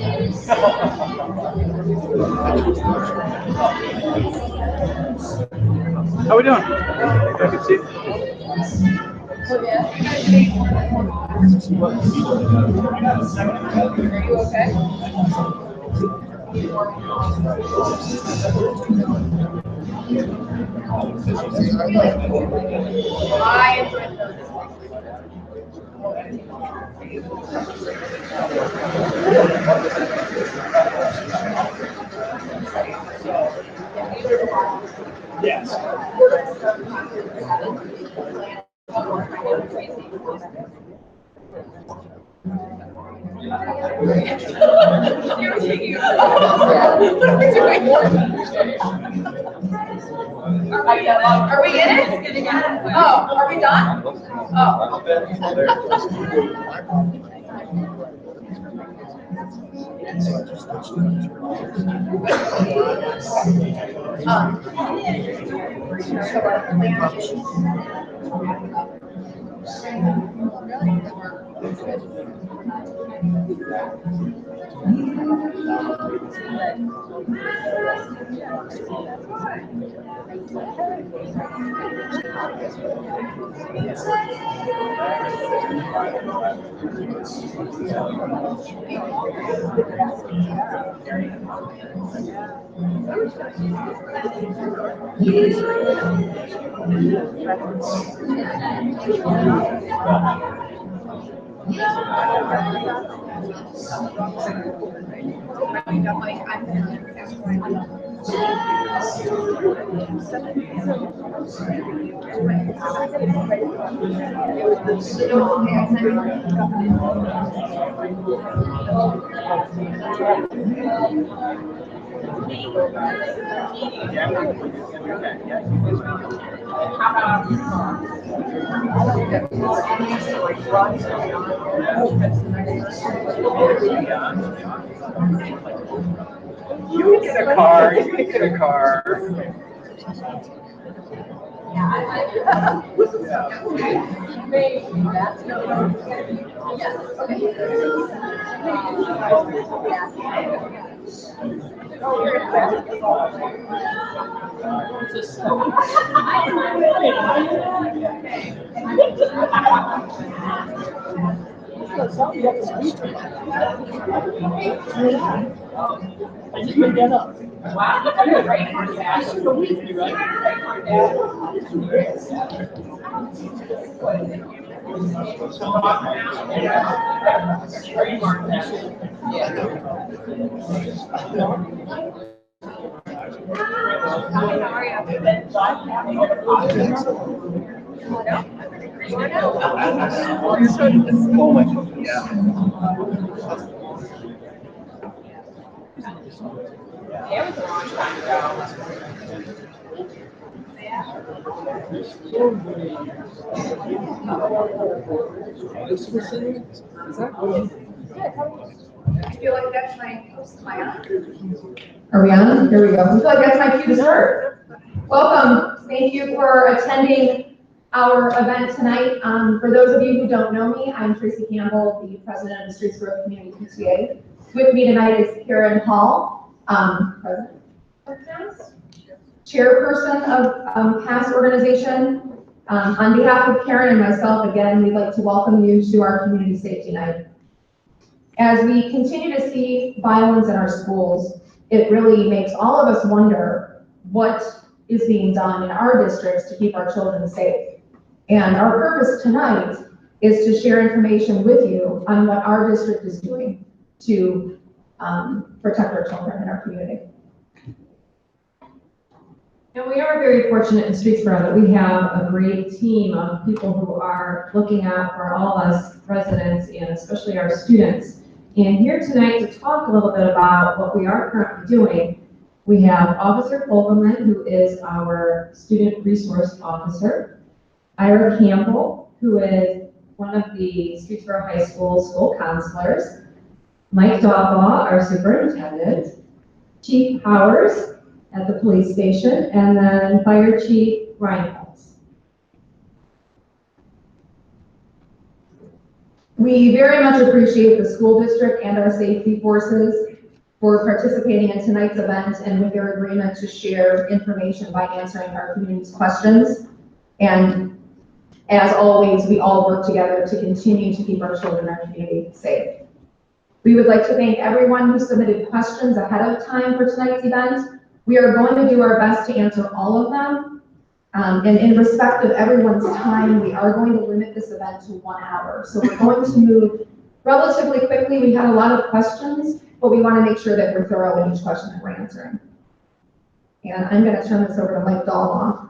How we doing? Good to see you. Are you okay? I enjoyed those. Yes. Are we in it? Oh, are we done? Oh. You can get a car. You can get a car. I just made that up. Wow, that's great. I feel like that's my Are we on? Here we go. I feel like that's my cue to start. Welcome. Thank you for attending our event tonight. For those of you who don't know me, I'm Tracy Campbell, the president of the Streetsboro Community PTA. With me tonight is Karyn Hall, chairperson of past organization. On behalf of Karyn and myself, again, we'd like to welcome you to our community safety night. As we continue to see violence in our schools, it really makes all of us wonder what is being done in our districts to keep our children safe. And our purpose tonight is to share information with you on what our district is doing to protect our children in our community. And we are very fortunate in Streetsboro that we have a great team of people who are looking out for all us residents and especially our students. And here tonight to talk a little bit about what we are currently doing, we have Officer Fogleman, who is our Student Resource Officer, Ira Campbell, who is one of the Streetsboro High School counselors, Mike Daulbaugh, our Superintendent, Chief Powers at the police station, and then Fire Chief Reinholz. We very much appreciate the school district and our safety forces for participating in tonight's event and with their agreement to share information by answering our community's questions. And as always, we all work together to continue to keep our children and our community safe. We would like to thank everyone who submitted questions ahead of time for tonight's event. We are going to do our best to answer all of them. And in respect of everyone's time, we are going to limit this event to 1 hour. So we're going to move relatively quickly. We had a lot of questions, but we want to make sure that we're thorough in each question that we're answering. And I'm going to turn this over to Mike Daulbaugh.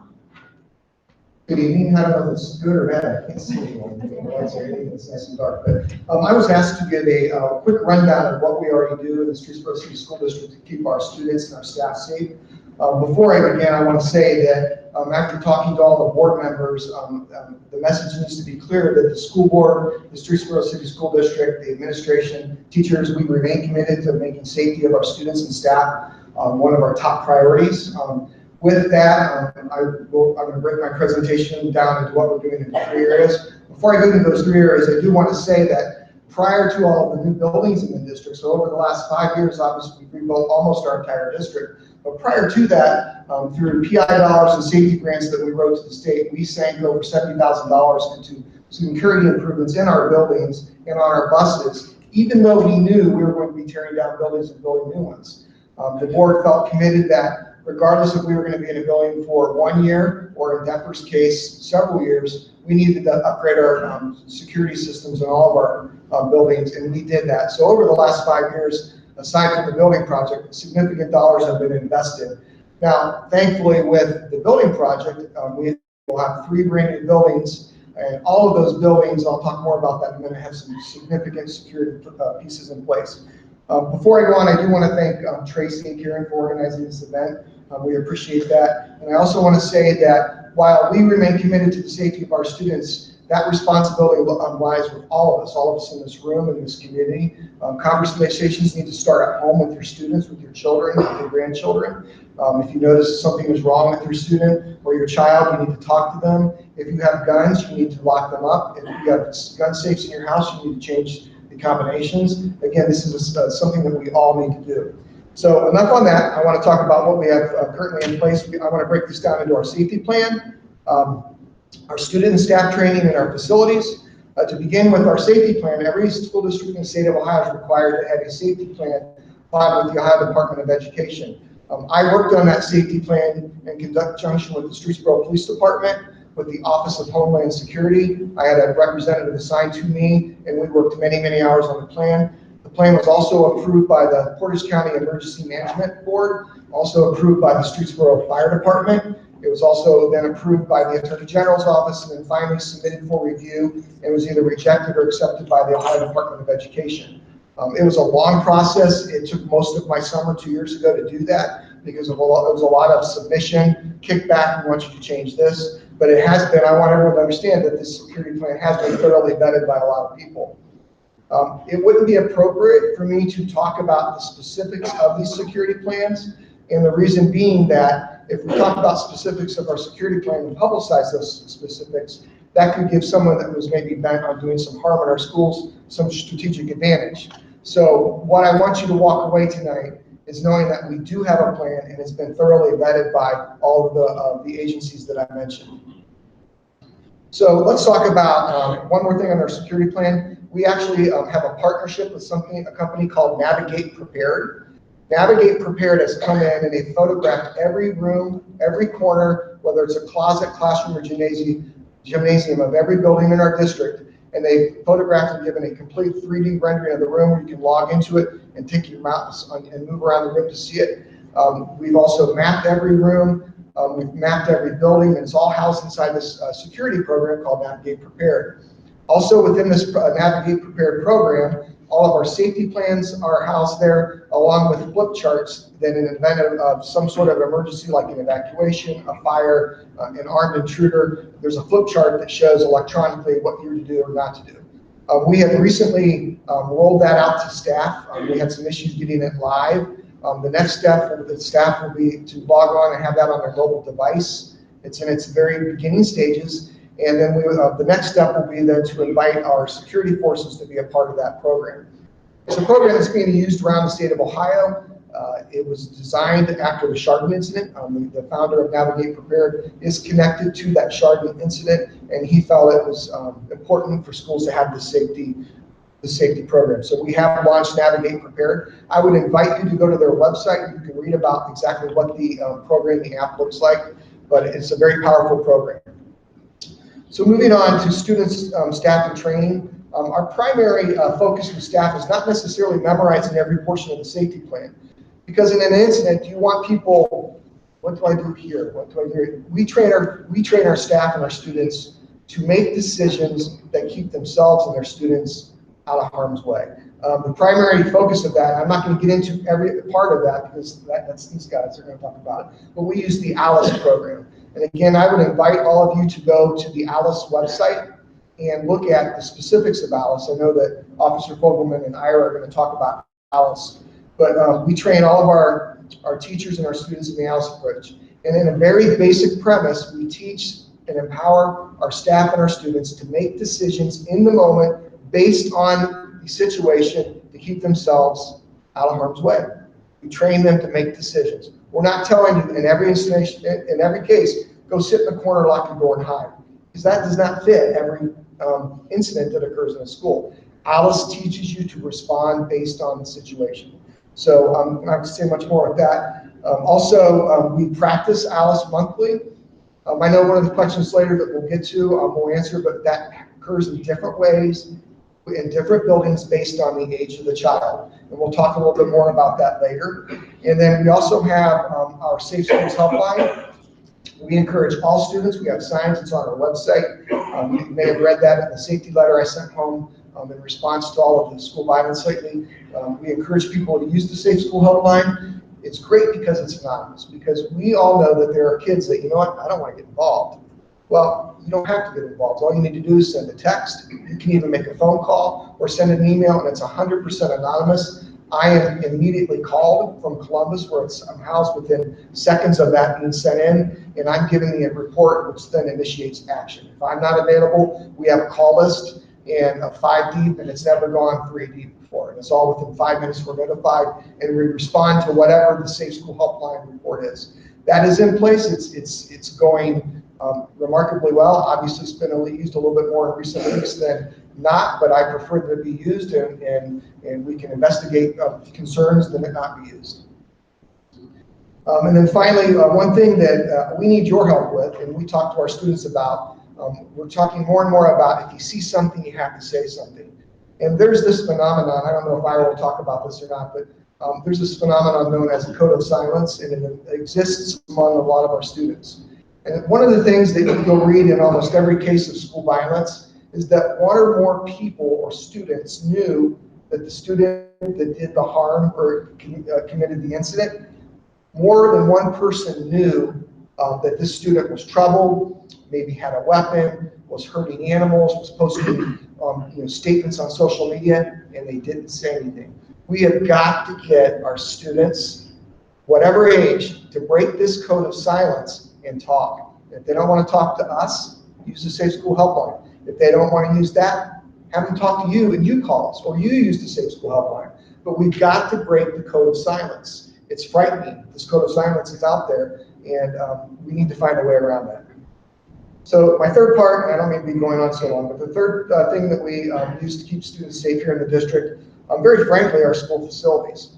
Good evening. I don't know if it's good or bad. I can't see anyone. It's nice and dark. But I was asked to give a quick rundown of what we already do in the Streetsboro City School District to keep our students and our staff safe. Before I begin, I want to say that after talking to all the board members, the message needs to be clear that the school board, the Streetsboro City School District, the administration, teachers, we remain committed to making safety of our students and staff one of our top priorities. With that, I'm going to break my presentation down into what we're doing in 3 areas. Before I go into those 3 areas, I do want to say that prior to all of the new buildings in the district, so over the last 5 years, obviously we've rebuilt almost our entire district. But prior to that, through PI dollars and safety grants that we wrote to the state, we sank over $70,000 into security improvements in our buildings and on our buses, even though we knew we were going to be tearing down buildings and building new ones. The board felt committed that regardless if we were going to be in a building for 1 year or in Denver's case, several years, we needed to upgrade our security systems in all of our buildings, and we did that. So over the last 5 years, aside from the building project, significant dollars have been invested. Now, thankfully, with the building project, we will have 3 brand new buildings, and all of those buildings, I'll talk more about that in a minute, have some significant security pieces in place. Before I go on, I do want to thank Tracy and Karyn for organizing this event. We appreciate that. And I also want to say that while we remain committed to the safety of our students, that responsibility lies with all of us in this room, in this community. Conversations need to start at home with your students, with your children, with your grandchildren. If you notice something is wrong with your student or your child, you need to talk to them. If you have guns, you need to lock them up. If you have gun safes in your house, you need to change the combinations. Again, this is something that we all need to do. So enough on that. I want to talk about what we have currently in place. I want to break this down into our safety plan, our student and staff training in our facilities. To begin with our safety plan, every school district in the state of Ohio is required to have a safety plan filed with the Ohio Department of Education. I worked on that safety plan in conjunction with the Streetsboro Police Department, with the Office of Homeland Security. I had a representative assigned to me, and we worked many, many hours on the plan. The plan was also approved by the Portage County Emergency Management Board, also approved by the Streetsboro Fire Department. It was also then approved by the Attorney General's office and then finally submitted for review and was either rejected or accepted by the Ohio Department of Education. It was a long process. It took most of my summer 2 years ago to do that because it was a lot of submission, kickback, we want you to change this. But it has been, I want everyone to understand that this security plan has been thoroughly vetted by a lot of people. It wouldn't be appropriate for me to talk about the specifics of these security plans, and the reason being that if we talk about specifics of our security plan and publicize those specifics, that could give someone that was maybe bent on doing some harm in our schools some strategic advantage. So what I want you to walk away tonight is knowing that we do have a plan and it's been thoroughly vetted by all of the agencies that I mentioned. So let's talk about one more thing on our security plan. We actually have a partnership with a company called Navigate Prepared. Navigate Prepared has come in and they photographed every room, every corner, whether it's a closet, classroom, or gymnasium of every building in our district. And they photographed and given a complete 3D rendering of the room where you can log into it and take your mouse and move around the room to see it. We've also mapped every room. We've mapped every building, and it's all housed inside this security program called Navigate Prepared. Also within this Navigate Prepared program, all of our safety plans are housed there, along with flip charts that in the event of some sort of emergency like an evacuation, a fire, an armed intruder, there's a flip chart that shows electronically what you're to do or not to do. We have recently rolled that out to staff. We had some issues getting it live. The next step for the staff will be to log on and have that on their mobile device. It's in its very beginning stages. And then the next step will be then to invite our security forces to be a part of that program. It's a program that's being used around the state of Ohio. It was designed after the Chardon incident. The founder of Navigate Prepared is connected to that Chardon incident, and he felt it was important for schools to have the safety program. So we have launched Navigate Prepared. I would invite you to go to their website. You can read about exactly what the program, the app looks like, but it's a very powerful program. So moving on to students, staff, and training. Our primary focus with staff is not necessarily memorizing every portion of the safety plan. Because in an incident, you want people, what do I do here? What do I do here? We train our staff and our students to make decisions that keep themselves and their students out of harm's way. The primary focus of that, I'm not going to get into every part of that because that's these guys are going to talk about it, but we use the ALICE program. And again, I would invite all of you to go to the ALICE website and look at the specifics of ALICE. I know that Officer Fogleman and Ira are going to talk about ALICE. But we train all of our teachers and our students in the ALICE approach. And in a very basic premise, we teach and empower our staff and our students to make decisions in the moment based on the situation to keep themselves out of harm's way. We train them to make decisions. We're not telling you in every case, go sit in the corner, lock your door, and hide. Because that does not fit every incident that occurs in a school. ALICE teaches you to respond based on the situation. So I'm not going to say much more with that. We practice ALICE monthly. I know one of the questions later that we'll get to, we'll answer, but that occurs in different ways in different buildings based on the age of the child. And we'll talk a little bit more about that later. And then we also have our Safe Schools Helpline. We encourage all students. We have signs. It's on our website. You may have read that in the safety letter I sent home in response to all of the school violence lately. We encourage people to use the Safe School Helpline. It's great because it's anonymous, because we all know that there are kids that, you know what, I don't want to get involved. Well, you don't have to get involved. All you need to do is send a text. You can even make a phone call or send an email, and it's 100% anonymous. I am immediately called from Columbus, where I'm housed within seconds of that being sent in, and I'm giving the report, which then initiates action. If I'm not available, we have a call list and 5 deep, and it's never gone 3 deep before. And it's all within 5 minutes we're notified, and we respond to whatever the Safe School Helpline report is. That is in place. It's going remarkably well. Obviously, it's been used a little bit more in recent weeks than not, but I prefer that it be used, and we can investigate concerns than it not be used. And then finally, one thing that we need your help with, and we talk to our students about, we're talking more and more about if you see something, you have to say something. And there's this phenomenon, I don't know if Ira will talk about this or not, but there's this phenomenon known as a code of silence, and it exists among a lot of our students. And one of the things that you'll read in almost every case of school violence is that one or more people or students knew that the student that did the harm or committed the incident, more than one person knew that this student was troubled, maybe had a weapon, was hurting animals, was posting statements on social media, and they didn't say anything. We have got to get our students, whatever age, to break this code of silence and talk. If they don't want to talk to us, use the Safe School Helpline. If they don't want to use that, have them talk to you and you call us, or you use the Safe School Helpline. But we've got to break the code of silence. It's frightening. This code of silence is out there, and we need to find a way around that. So my third part, and I don't mean to be going on so long, but the third thing that we use to keep students safe here in the district, very frankly, are school facilities.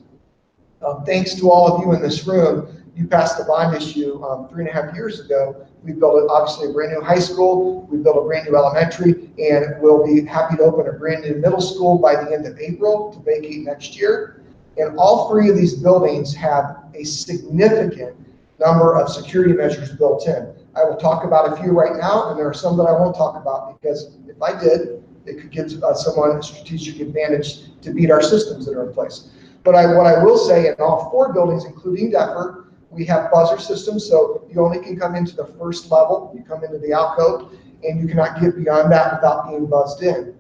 Thanks to all of you in this room, you passed the bond issue 3.5 years ago. We built obviously a brand new high school, we built a brand new elementary, and we'll be happy to open a brand new middle school by the end of April to vacate next year. And all 3 of these buildings have a significant number of security measures built in. I will talk about a few right now, and there are some that I won't talk about because if I did, it could give someone a strategic advantage to beat our systems that are in place. But what I will say, in all 4 buildings, including Deptford, we have buzzer systems, so you only can come into the first level. You come into the alcove, and you cannot get beyond that without being buzzed in.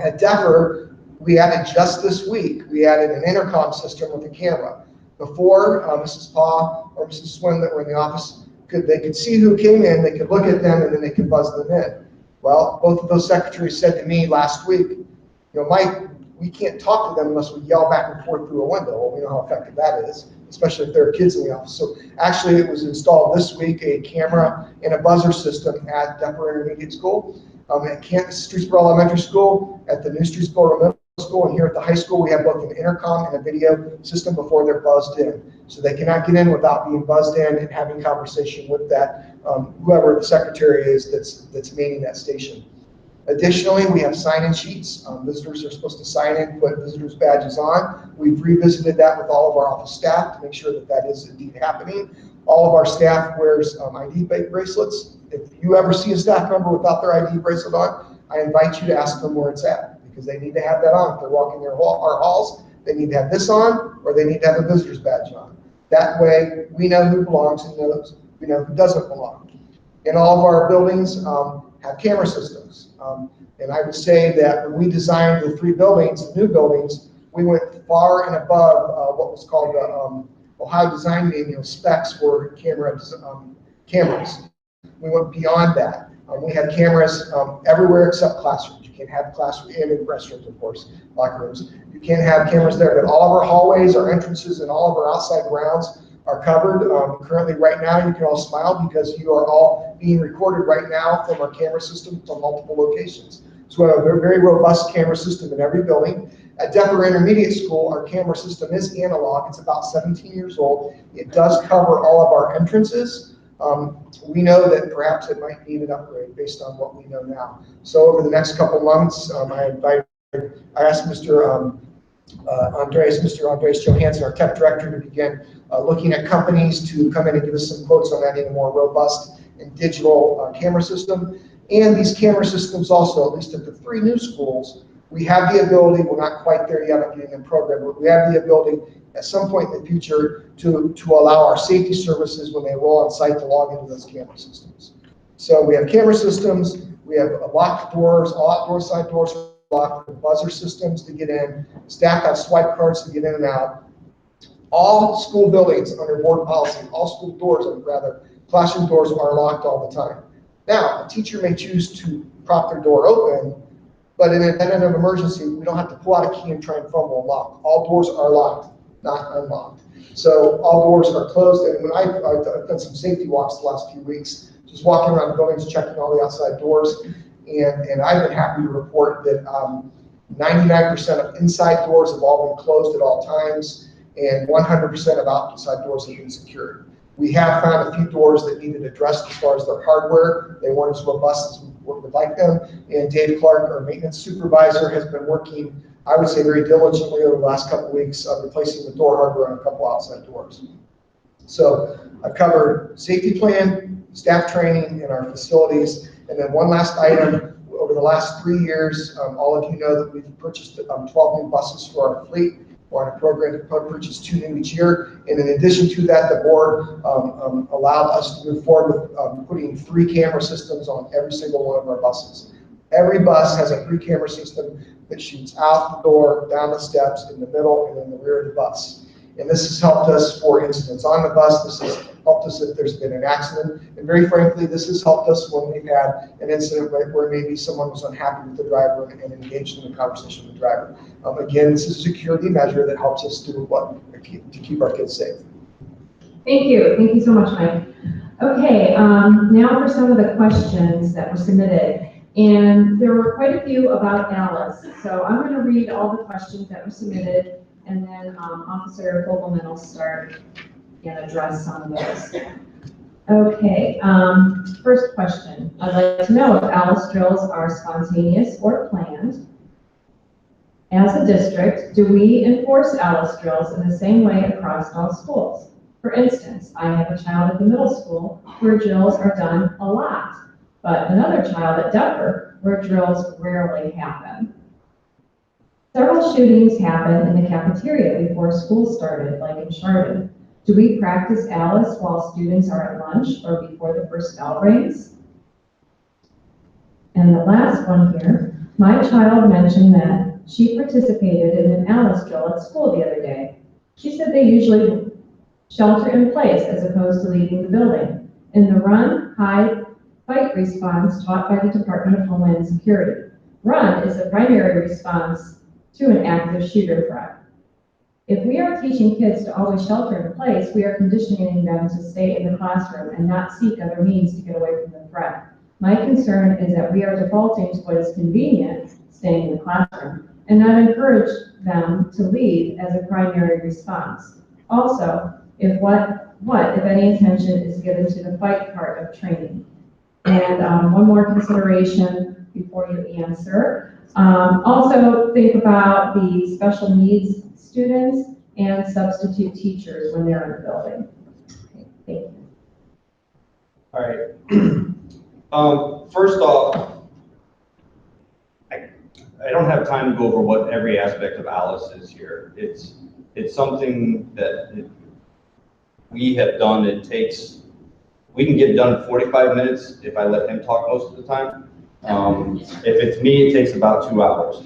At Deptford, we added just this week, we added an intercom system with a camera. Before, Mrs. Paw or Mrs. Swin that were in the office they could see who came in, they could look at them, and then they could buzz them in. Well, both of those secretaries said to me last week, you know, Mike, we can't talk to them unless we yell back and forth through a window. Well, we know how effective that is, especially if there are kids in the office. So actually it was installed this week, a camera and a buzzer system at Denver Intermediate School, at Streetsboro Elementary School, at the new Streetsboro Middle School, and here at the high school we have both an intercom and a video system before they're buzzed in. So they cannot get in without being buzzed in and having conversation with that, whoever the secretary is that's manning that station. Additionally, we have sign-in sheets. Visitors are supposed to sign in, put visitors' badges on. We've revisited that with all of our office staff to make sure that that is indeed happening. All of our staff wears ID bracelets. If you ever see a staff member without their ID bracelet on, I invite you to ask them where it's at, because they need to have that on. If they're walking our halls, they need to have this on, or they need to have a visitor's badge on. That way, we know who belongs and we know who doesn't belong. In all of our buildings, have camera systems. And I would say that when we designed the 3 buildings, the new buildings, we went far and above what was called the Ohio Design Manual specs for cameras. We went beyond that. We had cameras everywhere except classrooms. You can't have classrooms and in restrooms, of course, locker rooms. You can't have cameras there, but all of our hallways, our entrances, and all of our outside grounds are covered. Currently, right now, you can all smile because you are all being recorded right now from our camera system from multiple locations. So we have a very, very robust camera system in every building. At Denver Intermediate School, our camera system is analog. It's about 17 years old. It does cover all of our entrances. We know that perhaps it might need an upgrade based on what we know now. So over the next couple months, I asked Mr. Andreas Johansson, our tech director, to begin looking at companies to come in and give us some quotes on adding a more robust and digital camera system. And these camera systems also, at least at the 3 new schools, we have the ability, we're not quite there yet on getting them programmed, but we have the ability at some point in the future to allow our safety services, when they roll on site, to log into those camera systems. So we have camera systems, we have locked doors, all outdoor side doors are locked, buzzer systems to get in, staff have swipe cards to get in and out. All school buildings under board policy, all school doors, rather, classroom doors are locked all the time. Now, a teacher may choose to prop their door open, but in an event of emergency, we don't have to pull out a key and try and fumble and lock. All doors are locked, not unlocked. So all doors are closed, and when I've done some safety walks the last few weeks, just walking around the buildings, checking all the outside doors, and I've been happy to report that 99% of inside doors have all been closed at all times, and 100% of outside doors have been secured. We have found a few doors that needed addressed as far as their hardware. They weren't as robust as we would like them. And Dave Clark, our maintenance supervisor, has been working, I would say, very diligently over the last couple of weeks replacing the door hardware on a couple outside doors. So I've covered safety plan, staff training, and our facilities. And then one last item. Over the last 3 years, all of you know that we've purchased 12 new buses for our fleet. We're on a program to purchase 2 new each year. And in addition to that, the board allowed us to move forward with putting 3 camera systems on every single one of our buses. Every bus has a 3 camera system that shoots out the door, down the steps, in the middle, and in the rear of the bus. And this has helped us for incidents on the bus. This has helped us if there's been an accident. And very frankly, this has helped us when we've had an incident where maybe someone was unhappy with the driver and engaged in a conversation with the driver. Again, this is a security measure that helps us do to keep our kids safe. Thank you. Thank you so much, Mike. Okay, now for some of the questions that were submitted. And there were quite a few about Alice. So I'm going to read all the questions that were submitted, and then Officer Fogleman will start and address some of those. Okay, first question. I'd like to know if Alice drills are spontaneous or planned. As a district, do we enforce Alice drills in the same way across all schools? For instance, I have a child at the middle school where drills are done a lot, but another child at Denver where drills rarely happen. Several shootings happen in the cafeteria before school started, like in Chardon. Do we practice Alice while students are at lunch or before the first bell rings? And the last one here, my child mentioned that she participated in an Alice drill at school the other day. She said they usually shelter in place as opposed to leaving the building. in the run, hide, fight response taught by the Department of Homeland Security. Run is the primary response to an active shooter threat. If we are teaching kids to always shelter in place, we are conditioning them to stay in the classroom and not seek other means to get away from the threat. My concern is that we are defaulting to what is convenient, staying in the classroom, and not encourage them to leave as a primary response. Also, if if any attention is given to the fight part of training. And one more consideration before you answer. Also think about the special needs students and substitute teachers when they're in the building. Okay, thank you. All right. First off, I don't have time to go over what every aspect of Alice is here. It's something that we have done. We can get it done in 45 minutes if I let him talk most of the time. If it's me, it takes about 2 hours.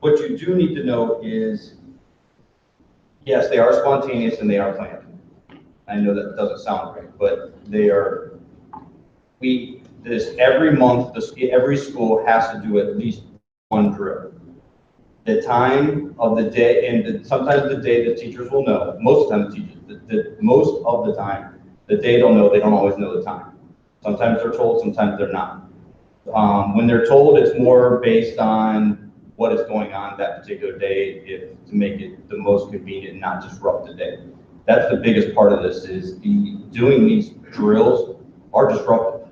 What you do need to know is, yes, they are spontaneous and they are planned. I know that doesn't sound right, but they are. Every month, every school has to do at least one drill. The time of the day, and sometimes the day the teachers will know. Most of the time, most of the time, the day they'll know. They don't always know the time. Sometimes they're told, sometimes they're not. When they're told, it's more based on what is going on that particular day, to make it the most convenient and not disrupt the day. That's the biggest part of this, is doing these drills are disruptive.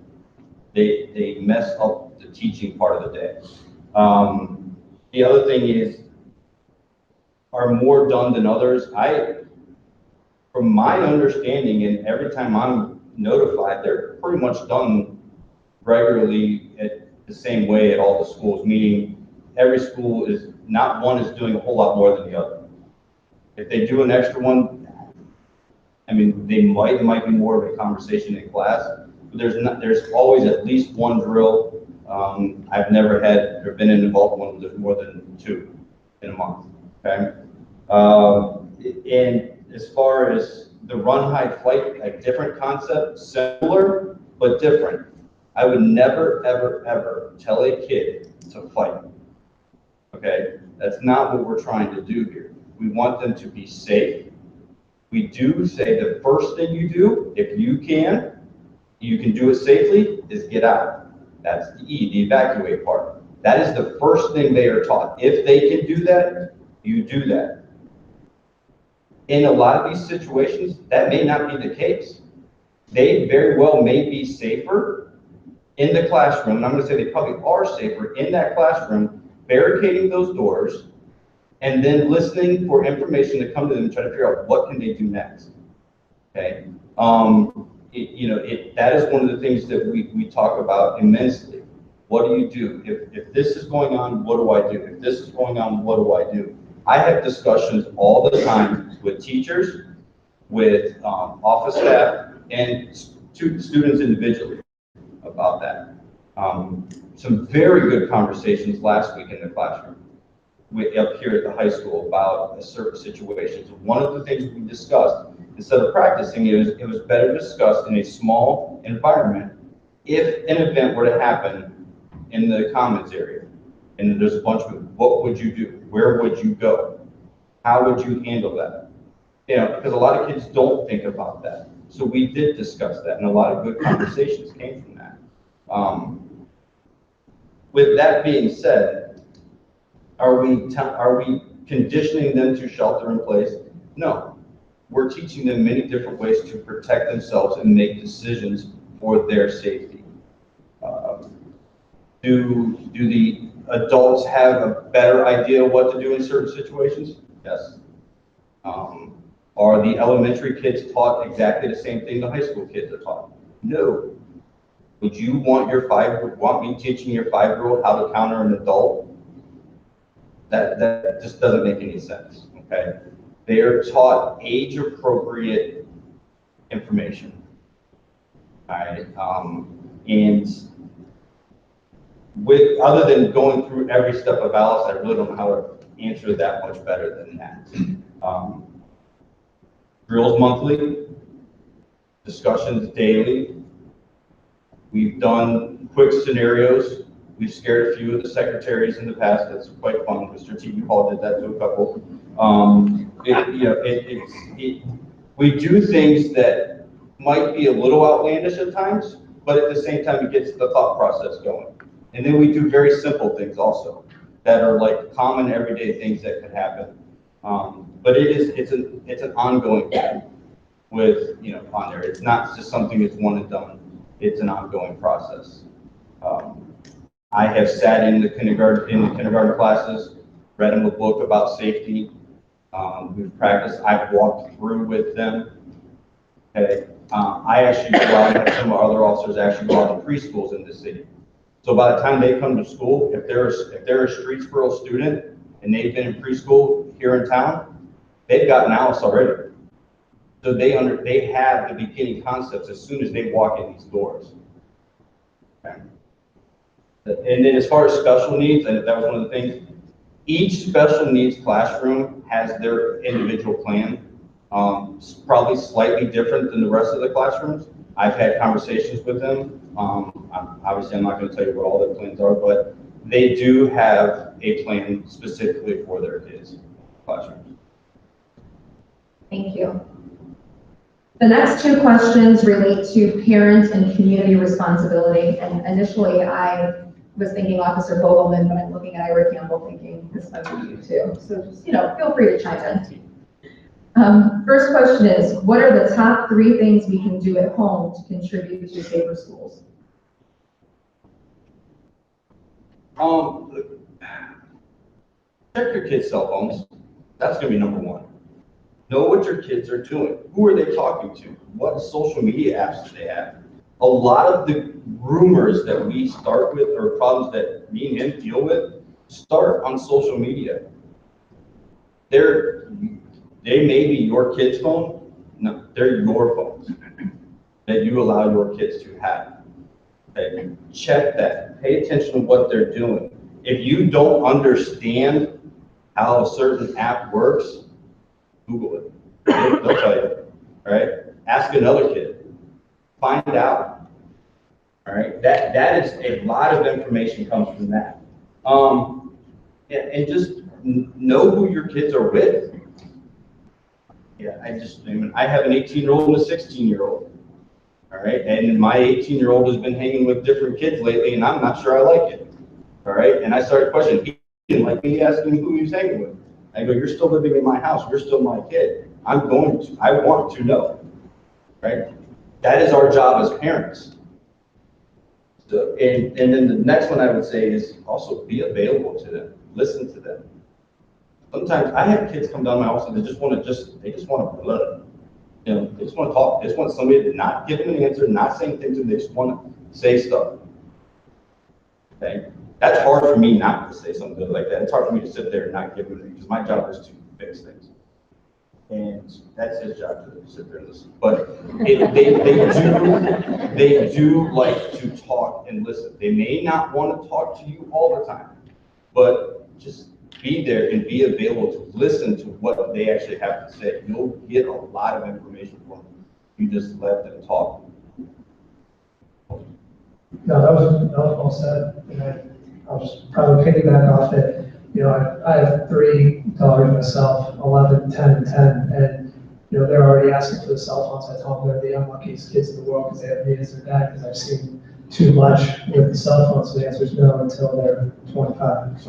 They mess up the teaching part of the day. The other thing is, are more done than others? From my understanding, and every time I'm notified, they're pretty much done regularly at the same way at all the schools, meaning every school is, not one is doing a whole lot more than the other. If they do an extra one, I mean, there might be more of a conversation in class, but there's always at least one drill. I've never been involved in one with more than 2 in a month, okay? And as far as the run, hide, flight, a different concept, similar, but different. I would never, ever, ever tell a kid to fight, okay? That's not what we're trying to do here. We want them to be safe. We do say the first thing you do, if you can do it safely, is get out. That's the E, the evacuate part. That is the first thing they are taught. If they can do that, you do that. In a lot of these situations, that may not be the case. They very well may be safer in the classroom, and I'm going to say they probably are safer in that classroom, barricading those doors, and then listening for information to come to them and try to figure out what can they do next. Okay, that is one of the things that we talk about immensely. What do you do if this is going on? What do I do? If this is going on, what do I do? I have discussions all the time with teachers, with office staff, and students individually about that. Some very good conversations last week in the classroom up here at the high school about a certain situation. So one of the things we discussed, instead of practicing, it was better discussed in a small environment. If an event were to happen in the commons area, and there's a bunch of, what would you do? Where would you go? How would you handle that? Because a lot of kids don't think about that. So we did discuss that, and a lot of good conversations came from that. With that being said, are we conditioning them to shelter in place? No. We're teaching them many different ways to protect themselves and make decisions for their safety. Do the adults have a better idea of what to do in certain situations? Yes. Are the elementary kids taught exactly the same thing the high school kids are taught? No. Would you want me teaching your 5-year-old how to counter an adult? That just doesn't make any sense, okay? They are taught age-appropriate information, all right? And other than going through every step of Alice, I really don't know how to answer that much better than that. Drills monthly, discussions daily. We've done quick scenarios. We've scared a few of the secretaries in the past. That's quite fun. Mr. TV Hall did that to a couple. We do things that might be a little outlandish at times, but at the same time, it gets the thought process going. And then we do very simple things also that are like common everyday things that could happen. But it's an ongoing thing with, on there. It's not just something that's one and done. It's an ongoing process. I have sat in the kindergarten classes, read them a book about safety. We've practiced. I've walked through with them. Okay. I actually go out and have some of our other officers actually go out to preschools in the city. So by the time they come to school, if they're a Streetsboro student and they've been in preschool here in town, they've got Alice already. So they have the beginning concepts as soon as they walk in these doors. Okay. And then as far as special needs, and that was one of the things, each special needs classroom has their individual plan. It's probably slightly different than the rest of the classrooms. I've had conversations with them. Obviously, I'm not going to tell you what all their plans are, but they do have a plan specifically for their kids' classrooms. Thank you. The next two questions relate to parent and community responsibility. And initially, I was thinking Officer Fogleman, but I'm looking at Ira Campbell thinking this might be you too. So just, feel free to chime in. First question is, what are the top 3 things we can do at home to contribute to safer schools? Check your kids' cell phones. That's going to be number 1. Know what your kids are doing. Who are they talking to? What social media apps do they have? A lot of the rumors that we start with, or problems that me and him deal with, start on social media. They may be your kid's phone. No, they're your phones that you allow your kids to have. Okay? Check that. Pay attention to what they're doing. If you don't understand how a certain app works, Google it. They'll tell you. All right? Ask another kid. Find out. All right? That is a lot of information comes from that. And just know who your kids are with. Yeah, I have an 18-year-old and a 16-year-old. All right, and my 18-year-old has been hanging with different kids lately, and I'm not sure I like it. All right, and I started questioning. He didn't like me asking who he was hanging with. I go, you're still living in my house. You're still my kid. I want to know. Right? That is our job as parents. So, and then the next one I would say is also be available to them. Listen to them. Sometimes I have kids come down my house and they just want to blood. They just want to talk. They just want somebody to not give them an answer, not saying things, and they just want to say stuff. Okay? That's hard for me not to say something like that. It's hard for me to sit there and not give them anything, because my job is to fix things. And that's his job to sit there and listen. But they do like to talk and listen. They may not want to talk to you all the time, but just be there and be available to listen to what they actually have to say. You'll get a lot of information from them. You just let them talk. No, that was well said. And I'll just probably piggyback off it. I have 3 daughters myself, 11, 10, and 10, and they're already asking for the cell phones. I told them they're the unluckiest kids in the world because they have me as their dad, because I've seen too much with the cell phone. So the answer is no until they're 25.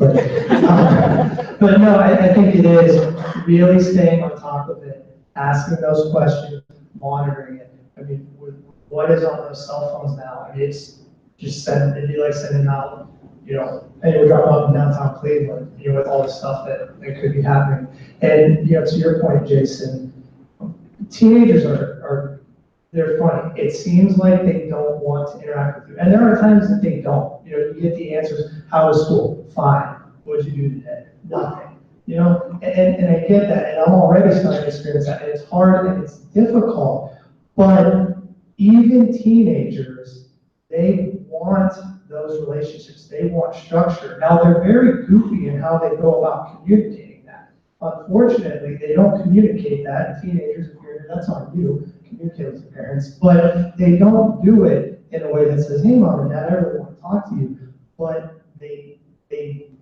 But no, I think it is really staying on top of it, asking those questions, monitoring it. I mean, what is on those cell phones now? I mean, it's just it'd be like sending out, and we're dropping off in downtown Cleveland, with all the stuff that could be happening. And, to your point, Jason, teenagers they're funny. It seems like they don't want to interact with you. And there are times that they don't. You get the answers, how was school? Fine. What did you do today? Nothing. And I get that, and I'm already starting to experience that, and it's hard and it's difficult. But even teenagers, they want those relationships. They want structure. Now, they're very goofy in how they go about communicating that. Unfortunately, they don't communicate that, and teenagers, that's on you. communicate with the parents, but they don't do it in a way that says, hey, mom and dad, I really want to talk to you, but they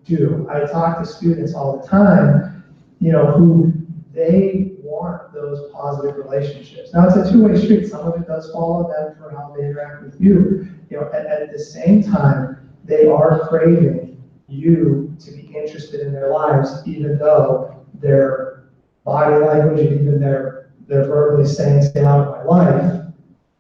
do. I talk to students all the time, who they want those positive relationships. Now, it's a two-way street. Some of it does fall on them for how they interact with you. At the same time, they are craving you to be interested in their lives, even though their body language and even their verbally saying, stay out of my life,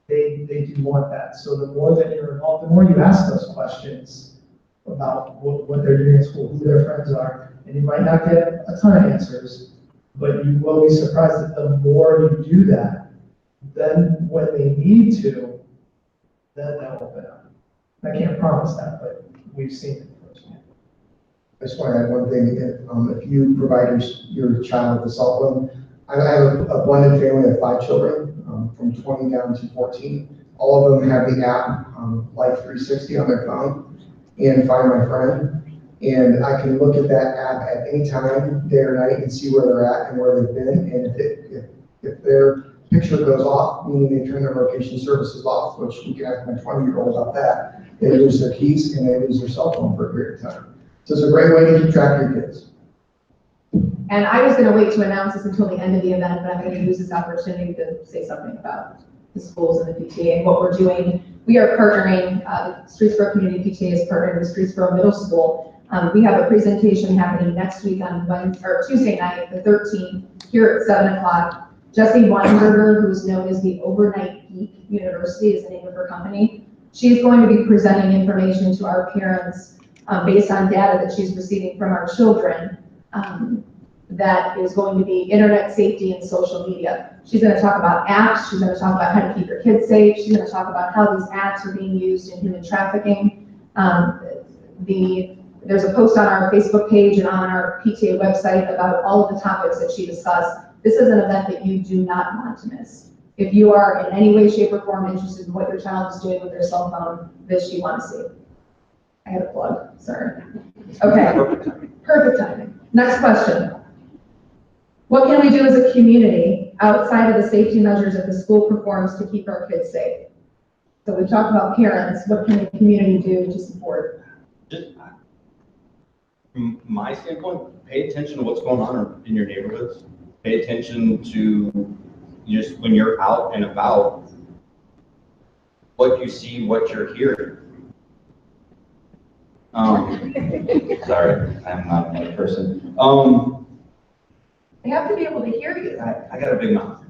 they do want that. So the more that you're involved, the more you ask those questions about what they're doing in school, who their friends are, and you might not get a ton of answers, but you will be surprised that the more you do that, then when they need to, then they'll open up. I can't promise that, but we've seen it firsthand. I just want to add one thing. If you provide your child with a cell phone, I have a blended family of 5 children, from 20 down to 14. All of them have the app, Life 360 on their phone, and Find My Friend. And I can look at that app at any time, day or night, and see where they're at and where they've been. And if their picture goes off, meaning they turn their location services off, which we can ask my 20-year-old about that, they lose their keys and they lose their cell phone for a period of time. So it's a great way to keep track of your kids. And I was gonna wait to announce this until the end of the event, but I'm gonna use this opportunity to say something about the schools and the PTA and what we're doing. We are partnering, the Streetsboro Community PTA is partnering with Streetsboro Middle School. We have a presentation happening next week on Tuesday night, the 13th, here at 7 o'clock. Jesse Weinberger, who's known as the Overnight Geek University, is the name of her company. She's going to be presenting information to our parents based on data that she's receiving from our children. That is going to be internet safety and social media. She's going to talk about apps. She's going to talk about how to keep your kids safe. She's going to talk about how these apps are being used in human trafficking. There's a post on our Facebook page and on our PTA website about all of the topics that she discussed. This is an event that you do not want to miss. If you are in any way, shape, or form interested in what your child is doing with their cell phone, this you want to see. I had a plug, sorry. Okay, perfect timing. Next question. What can we do as a community outside of the safety measures that the school performs to keep our kids safe? So we've talked about parents. What can the community do to support? Just from my standpoint, pay attention to what's going on in your neighborhoods. Pay attention to just when you're out and about, what you see, what you're hearing. Sorry, I'm not a nice person. They have to be able to hear you. I got a big mouth.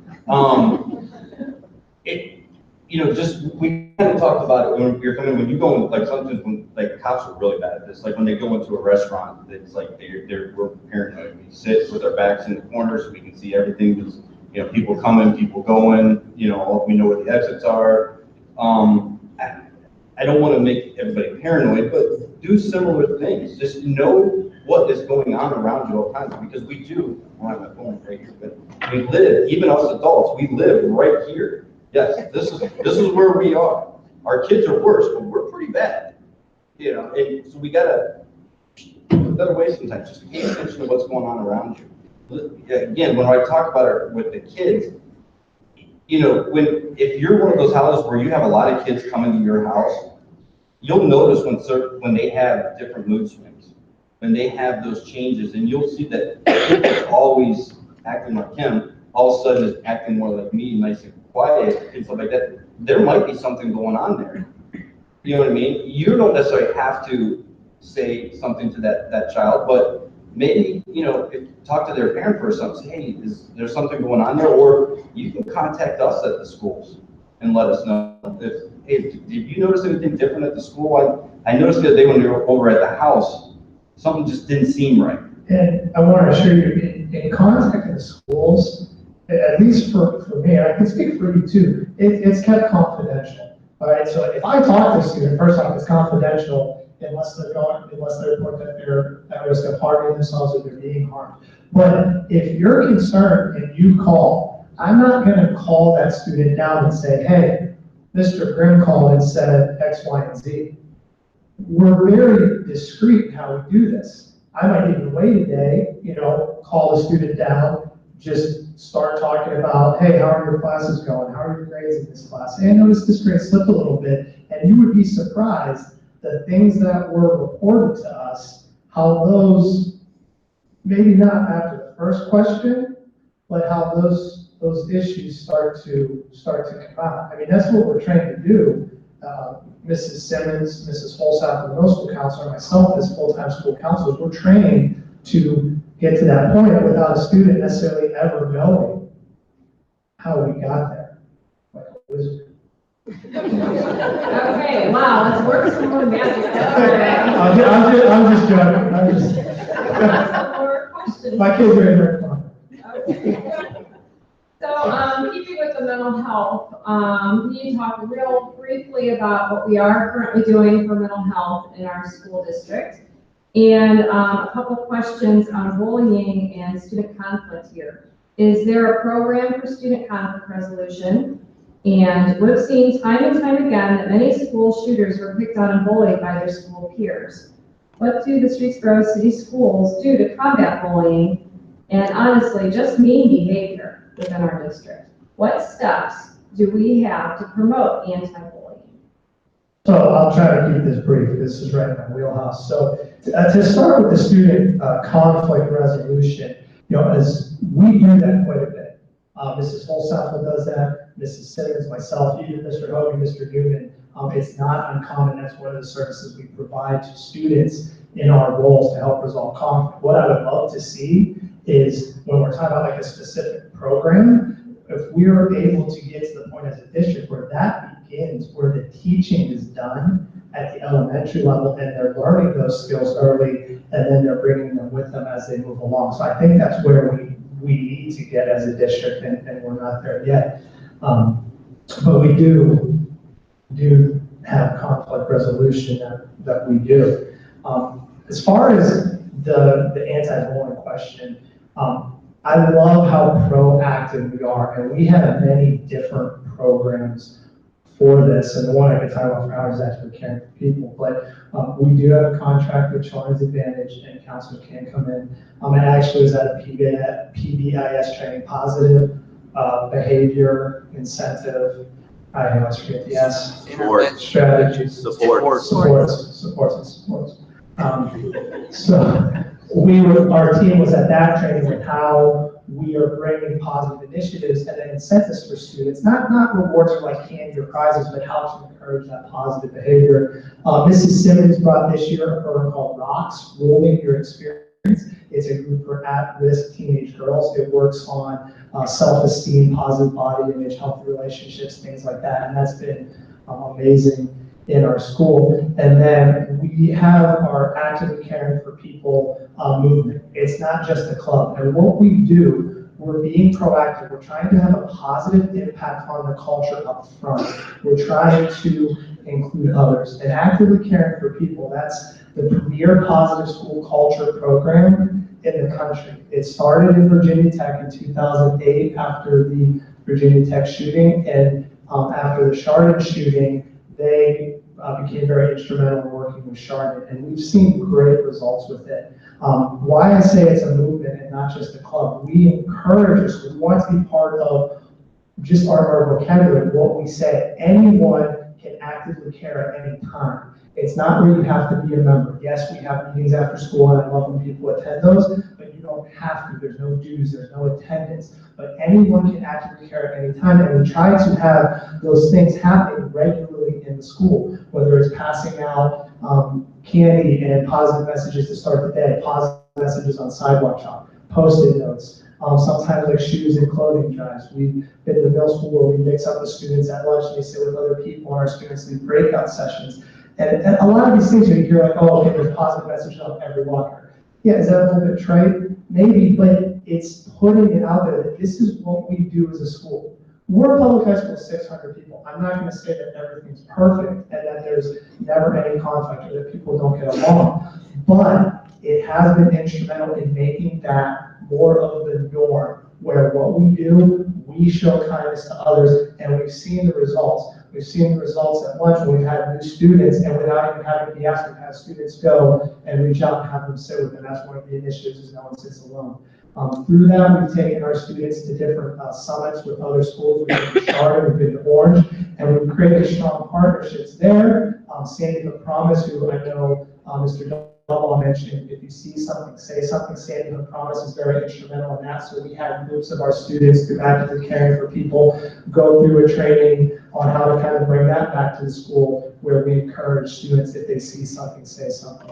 We kind of talked about it when you go in, like sometimes when, like cops are really bad at this, like when they go into a restaurant, it's like we're paranoid. We sit with our backs in the corners so we can see everything. There's, people coming, people going, we know where the exits are. I don't want to make everybody paranoid, but do similar things. Just know what is going on around you all the time, because we do. I don't have my phone right here, but we live, even us adults, we live right here. Yes, this is where we are. Our kids are worse, but we're pretty bad. And so we gotta put that away sometimes. Just pay attention to what's going on around you. Again, when I talk about it with the kids, if you're one of those houses where you have a lot of kids coming to your house, you'll notice when they have different mood swings, when they have those changes, and you'll see that it's always acting like him, all of a sudden is acting more like me, nice and quiet, and stuff like that. There might be something going on there. You know what I mean? You don't necessarily have to say something to that child, but maybe, talk to their parent first and say, hey, is there something going on there? Or you can contact us at the schools and let us know. Hey, did you notice anything different at the school? I noticed the other day when we were over at the house, something just didn't seem right. And I want to assure you, in contacting the schools, at least for me, and I can speak for you too, it's kept confidential. All right, so if I talk to a student, first off, it's confidential unless they report that they're at risk of harming themselves or they're being harmed. But if you're concerned and you call, I'm not going to call that student down and say, hey, Mr. Grimm called and said X, Y, and Z. We're very discreet in how we do this. I might even wait a day, call the student down, just start talking about, hey, how are your classes going? How are your grades in this class? Hey, I noticed this grade slipped a little bit, and you would be surprised the things that were reported to us, how those, maybe not after the first question, but how those issues start to come out. I mean, that's what we're trained to do. Mrs. Simmons, Mrs. Holsap, the middle school counselor, and myself as full-time school counselors, we're trained to get to that point without a student necessarily ever knowing how we got there. Like a wizard. Okay, wow, let's work some more magic. I'm just joking. Some more questions. My kids are in there fun. Okay. So, keeping with the mental health, can you talk real briefly about what we are currently doing for mental health in our school district? And a couple questions on bullying and student conflict here. Is there a program for student conflict resolution? And we've seen time and time again that many school shooters were picked on and bullied by their school peers. What do the Streetsboro City Schools do to combat bullying and honestly just mean behavior within our district? What steps do we have to promote anti-bullying? So I'll try to keep this brief. This is right in my wheelhouse. So to start with the student conflict resolution, as we do that quite a bit. Mrs. Holsapple does that, Mrs. Simmons, myself, even Mr. Hogan, Mr. Newman. It's not uncommon. That's one of the services we provide to students in our roles to help resolve conflict. What I would love to see is when we're talking about like a specific program, if we're able to get to the point as a district where that begins, where the teaching is done at the elementary level and they're learning those skills early and then they're bringing them with them as they move along. So I think that's where we need to get as a district and we're not there yet. But we do have conflict resolution that we do. As far as the anti-bullying question, I love how proactive we are, and we have many different programs for this, and the one I can talk about for hours is actually Caring for People, but we do have a contract with Children's Advantage, and counselors can come in. I actually was at a PBIS training, positive behavior incentive, I always forget the S. Strategies. Supports. So our team was at that training with how we are bringing positive initiatives and then incentives for students, not rewards for like candy or prizes, but how to encourage that positive behavior. Mrs. Simmons brought this year a program called ROCKS, Rolling Your Experience. It's a group for at-risk teenage girls. It works on self-esteem, positive body image, healthy relationships, things like that, and that's been amazing in our school. And then we have our Actively Caring for People movement. It's not just a club. And what we do, we're being proactive. We're trying to have a positive impact on the culture up front. We're trying to include others. And Actively Caring for People, that's the premier positive school culture program in the country. It started in Virginia Tech in 2008 after the Virginia Tech shooting. And after the Chardon shooting, they became very instrumental in working with Chardon, and we've seen great results with it. Why I say it's a movement and not just a club, we encourage us, we want to be part of just our vocabulary, what we say. Anyone can actively care at any time. It's not where you have to be a member. Yes, we have meetings after school, and I love when people attend those, but you don't have to. There's no dues, there's no attendance, but anyone can actively care at any time, and we try to have those things happening regularly in the school, whether it's passing out candy and positive messages to start the day, positive messages on sidewalk chalk, Post-it notes, sometimes like shoes and clothing drives. We've been in the middle school where we mix up the students at lunch and they sit with other people, and our students lead breakout sessions. And a lot of these things you hear like, oh, okay, there's positive message on every locker. Yeah, is that a little bit trite? Maybe, but it's putting it out there that this is what we do as a school. We're a public high school of 600 people. I'm not going to say that everything's perfect and that there's never any conflict or that people don't get along, but it has been instrumental in making that more of the norm, where what we do, we show kindness to others, and we've seen the results. We've seen the results at lunch when we've had new students, and without even having to be asked, we've had students go and reach out and have them sit with them. That's one of the initiatives, is no one sits alone. Through that, we've taken our students to different summits with other schools. We've been to Charlotte, we've been to Orange, and we've created strong partnerships there. Sandy the Promise, who I know Mr. Daulbaugh mentioned, if you see something, say something. Sandy the Promise is very instrumental in that. So we had groups of our students through Active Caring for People go through a training on how to kind of bring that back to the school, where we encourage students, if they see something, say something.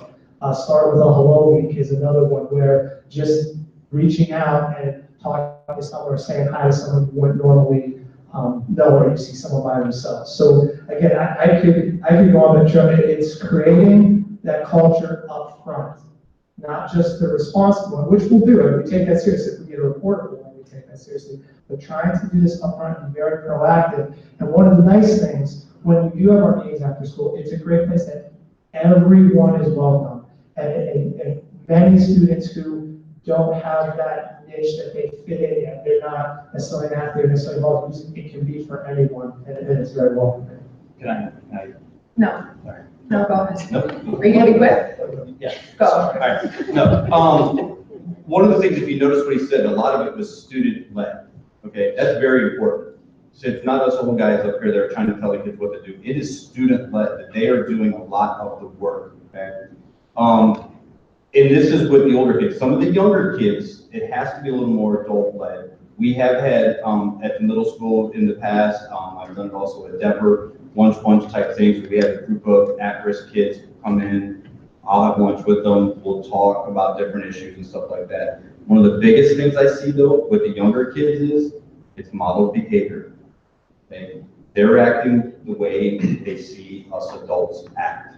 Start with a Hello Week is another one, where just reaching out and talking to someone or saying hi to someone who wouldn't normally know, or you see someone by themselves. So again, I could go on, but it's creating that culture up front, not just the responsible one, which we'll do, and we take that seriously. If we get a report, we take that seriously. But trying to do this up front and be very proactive. And one of the nice things, when we do have our meetings after school, it's a great place that everyone is welcome. And many students who don't have that niche that they fit in yet, they're not necessarily an athlete, necessarily involved. It can be for anyone, and it's very welcoming. Can I? No. Sorry. No, go ahead. No. Are you gonna be quick? Yeah. Go. All right. No, one of the things, if you notice what he said, a lot of it was student-led, okay? That's very important. So it's not us old guys up here that are trying to tell the kids what to do. It is student-led, that they are doing a lot of the work, okay? And this is with the older kids. Some of the younger kids, it has to be a little more adult-led. We have had, at the middle school in the past, I've done it also at Denver, lunch bunch type things. We have a group of at-risk kids come in. I'll have lunch with them. We'll talk about different issues and stuff like that. One of the biggest things I see though with the younger kids is it's modeled behavior. Okay? They're acting the way they see us adults act.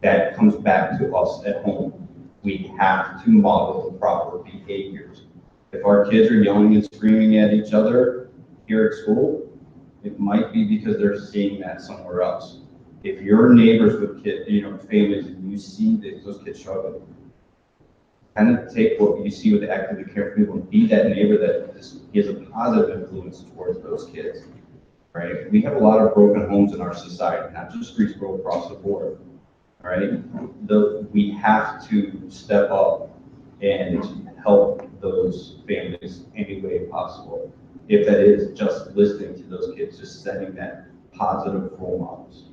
That comes back to us at home. We have to model the proper behaviors. If our kids are yelling and screaming at each other here at school, it might be because they're seeing that somewhere else. If you're neighbors with kids, families, and you see those kids struggling, kind of take what you see with the Active Care people and be that neighbor that gives a positive influence towards those kids, right? We have a lot of broken homes in our society, not just Streetsboro, across the board, all right? We have to step up and help those families any way possible. If that is just listening to those kids, just setting that positive role models.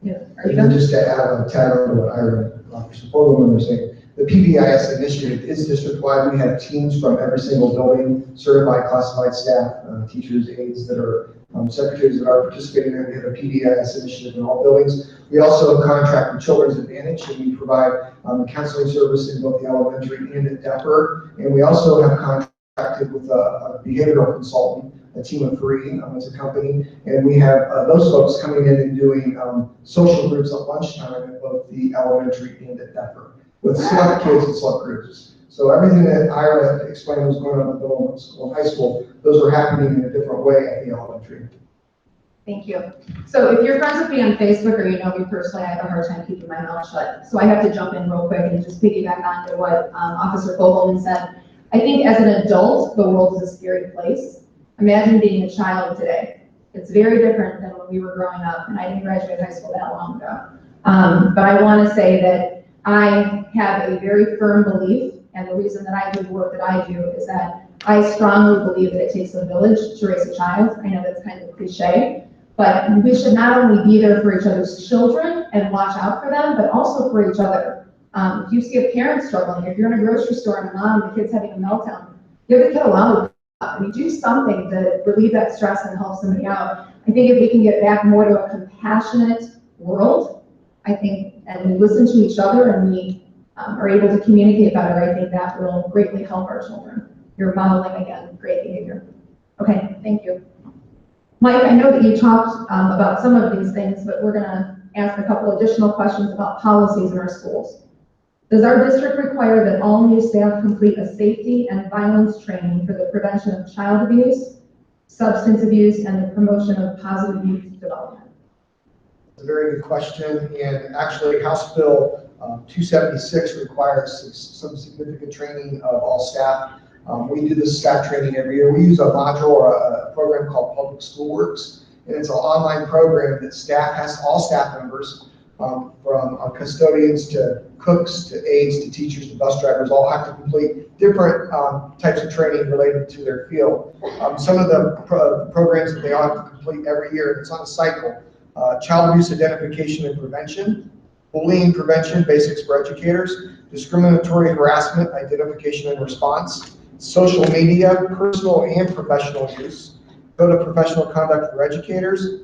Yeah. And just to add on, tag on to what Officer Fogleman was saying, the PBIS initiative is district-wide. We have teams from every single building, certified classified staff, teachers, aides that are secretaries that are participating in. We have a PBIS initiative in all buildings. We also contract with Children's Advantage, and we provide counseling service in both the elementary and at Depper. And we also have contracted with a behavioral consultant, a team of 3, it's a company, and we have those folks coming in and doing social groups at lunchtime at both the elementary and at Depper, with select kids and select groups. So everything that Ira explained was going on in the middle school and high school, those are happening in a different way at the elementary. Thank you. So if you're friends with me on Facebook or you know me personally, I have a hard time keeping my mouth shut. So I have to jump in real quick and just piggyback on to what Officer Fogleman said. I think as an adult, the world is a scary place. Imagine being a child today. It's very different than when we were growing up, and I didn't graduate high school that long ago. But I want to say that I have a very firm belief, and the reason that I do the work that I do is that I strongly believe that it takes a village to raise a child. I know that's kind of cliche, but we should not only be there for each other's children and watch out for them, but also for each other. If you see a parent struggling, if you're in a grocery store and the kid's having a meltdown, give the kid a lollipop. We do something to relieve that stress and help somebody out. I think if we can get back more to a compassionate world, I think, and we listen to each other and we are able to communicate better, I think that will greatly help our children. You're modeling, again, great behavior. Okay, thank you. Mike, I know that you talked about some of these things, but we're gonna ask a couple additional questions about policies in our schools. Does our district require that all new staff complete a safety and violence training for the prevention of child abuse, substance abuse, and the promotion of positive youth development? It's a very good question, and actually House Bill 276 requires some significant training of all staff. We do this staff training every year. We use a module or a program called Public School Works, And it's an online program that all staff members, from our custodians to cooks to aides to teachers to bus drivers, all have to complete different types of training related to their field. Some of the programs that they all have to complete every year, it's on a cycle: child abuse identification and prevention, bullying prevention, basics for educators, discriminatory harassment identification and response, social media, personal and professional use, code of professional conduct for educators.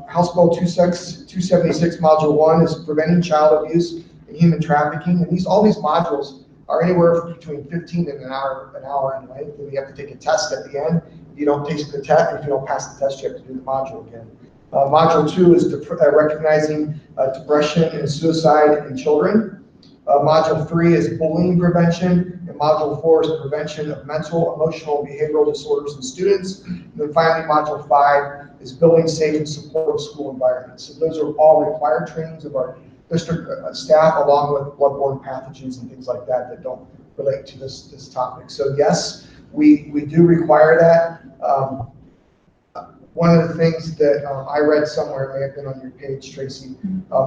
House Bill 276 Module 1 is preventing child abuse and human trafficking, and all these modules are anywhere between 15 and an hour in length, and you have to take a test at the end. If you don't take the test, if you don't pass the test, you have to do the module again. Module 2 is recognizing depression and suicide in children. Module 3 is bullying prevention, and Module 4 is prevention of mental, emotional, and behavioral disorders in students. And then finally, Module 5 is building safe and supportive school environments. So those are all required trainings of our district staff, along with bloodborne pathogens and things like that that don't relate to this topic. So yes, we do require that. One of the things that I read somewhere, it may have been on your page, Tracy,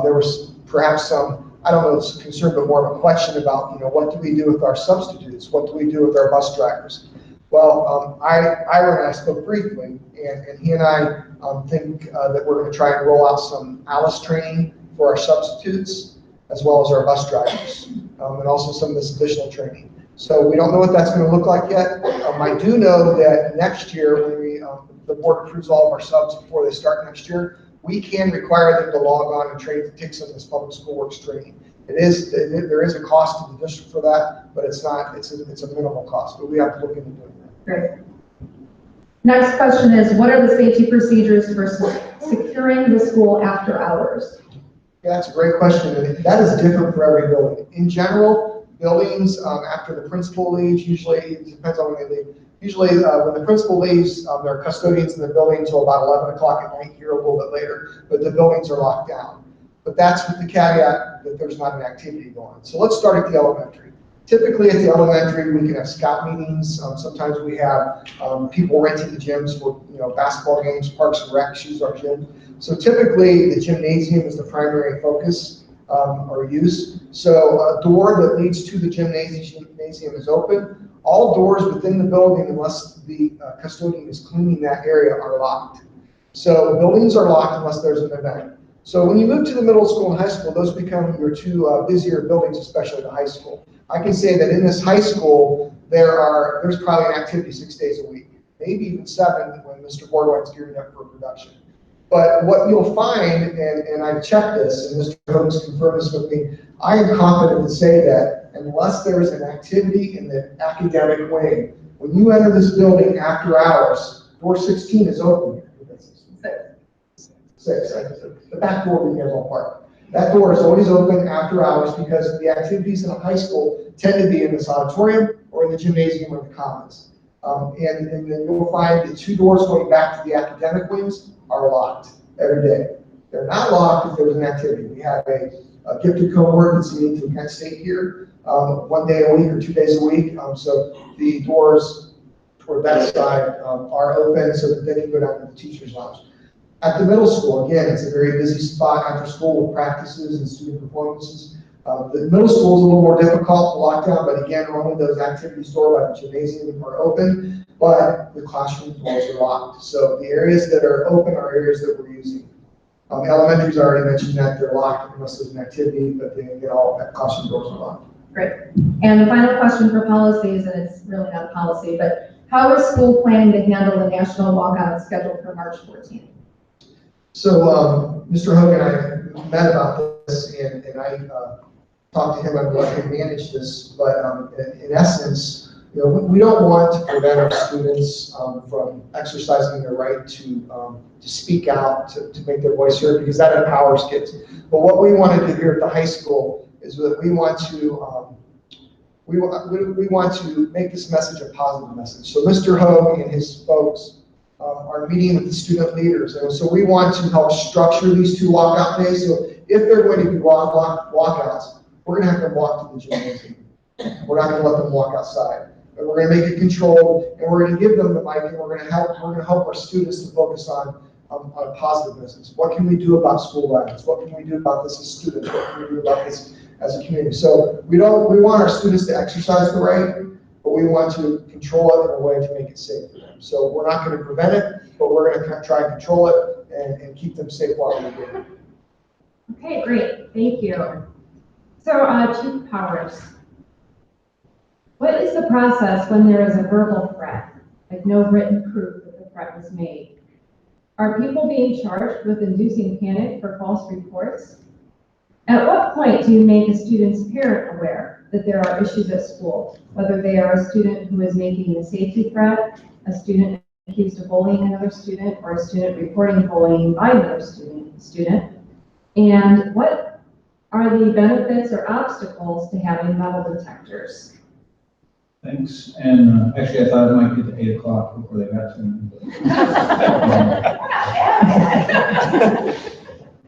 there was perhaps some, I don't know if it's a concern, but more of a question about, what do we do with our substitutes? What do we do with our bus drivers? Well, Ira and I spoke briefly, and he and I think that we're going to try and roll out some ALICE training for our substitutes, as well as our bus drivers, and also some of this additional training. So we don't know what that's going to look like yet. I do know that next year, when the board approves all of our subs before they start next year, we can require them to log on and take some of this public school works training. There is a cost to the district for that, but it's a minimal cost, but we have to look into doing that. Great. Next question is, what are the safety procedures for securing the school after hours? Yeah, that's a great question, and that is different for every building. In general, buildings, after the principal leaves, usually, it depends on when they leave. Usually, when the principal leaves, there are custodians in the building until about 11 o'clock at night, here a little bit later, but the buildings are locked down. But that's with the caveat that there's not an activity going on. So let's start at the elementary. Typically at the elementary, we can have scout meetings. Sometimes we have people renting the gyms for basketball games. Parks and Rec use our gym. So typically the gymnasium is the primary focus or use. So a door that leads to the gymnasium is open. All doors within the building, unless the custodian is cleaning that area, are locked. So buildings are locked unless there's an event. So when you move to the middle school and high school, those become your two busier buildings, especially the high school. I can say that in this high school, there's probably an activity 6 days a week, maybe even 7 when Mr. Bordewine's gearing up for production. But what you'll find, and I've checked this, and Mr. Holmes confirmed this with me, I am confident to say that unless there is an activity in the academic wing, when you enter this building after hours, door 16 is open. 6. The back door we guys all park. That door is always open after hours because the activities in a high school tend to be in this auditorium or in the gymnasium or the commons. And then you'll find the 2 doors going back to the academic wings are locked every day. They're not locked if there's an activity. We have a gifted cohort that's meeting to Kent State here 1 day a week or 2 days a week. So the doors toward that side are open so that they can go down to the teacher's lounge. At the middle school, again, it's a very busy spot after school with practices and student performances. The middle school is a little more difficult to lock down, but again, only those activities stored by the gymnasium are open, but the classroom doors are locked. So the areas that are open are areas that we're using. Elementary's already mentioned that they're locked unless there's an activity, but then again, all classroom doors are locked. Great. And the final question for policies, and it's really not a policy, but how is school planning to handle the national walkout scheduled for March 14th? So Mr. Hogan and I met about this, and I talked to him about what can manage this, but in essence, we don't want to prevent our students from exercising their right to speak out, to make their voice heard, because that empowers kids. But what we want to do here at the high school is that we want to make this message a positive message. So Mr. Hogan and his folks are meeting with the student leaders. And so we want to help structure these 2 walkout days. So if they're going to be walkouts, we're going to have them walk to the gymnasium. We're not going to let them walk outside. And we're going to make it controlled, and we're going to give them the mic, and we're going to help our students to focus on on a positive basis. What can we do about school violence? What can we do about this as students? What can we do about this as a community? So we want our students to exercise the right, but we want to control it in a way to make it safe for them. So we're not going to prevent it, but we're going to try and control it and keep them safe while we do it. Okay, great, thank you. So, Chief Powers, what is the process when there is a verbal threat, like no written proof that the threat was made? Are people being charged with inducing panic for false reports? At what point do you make a student's parent aware that there are issues at school, whether they are a student who is making a safety threat, a student accused of bullying another student, or a student reporting bullying by another student? And what are the benefits or obstacles to having metal detectors? Thanks. And actually, I thought it might get to 8 o'clock before they got to me.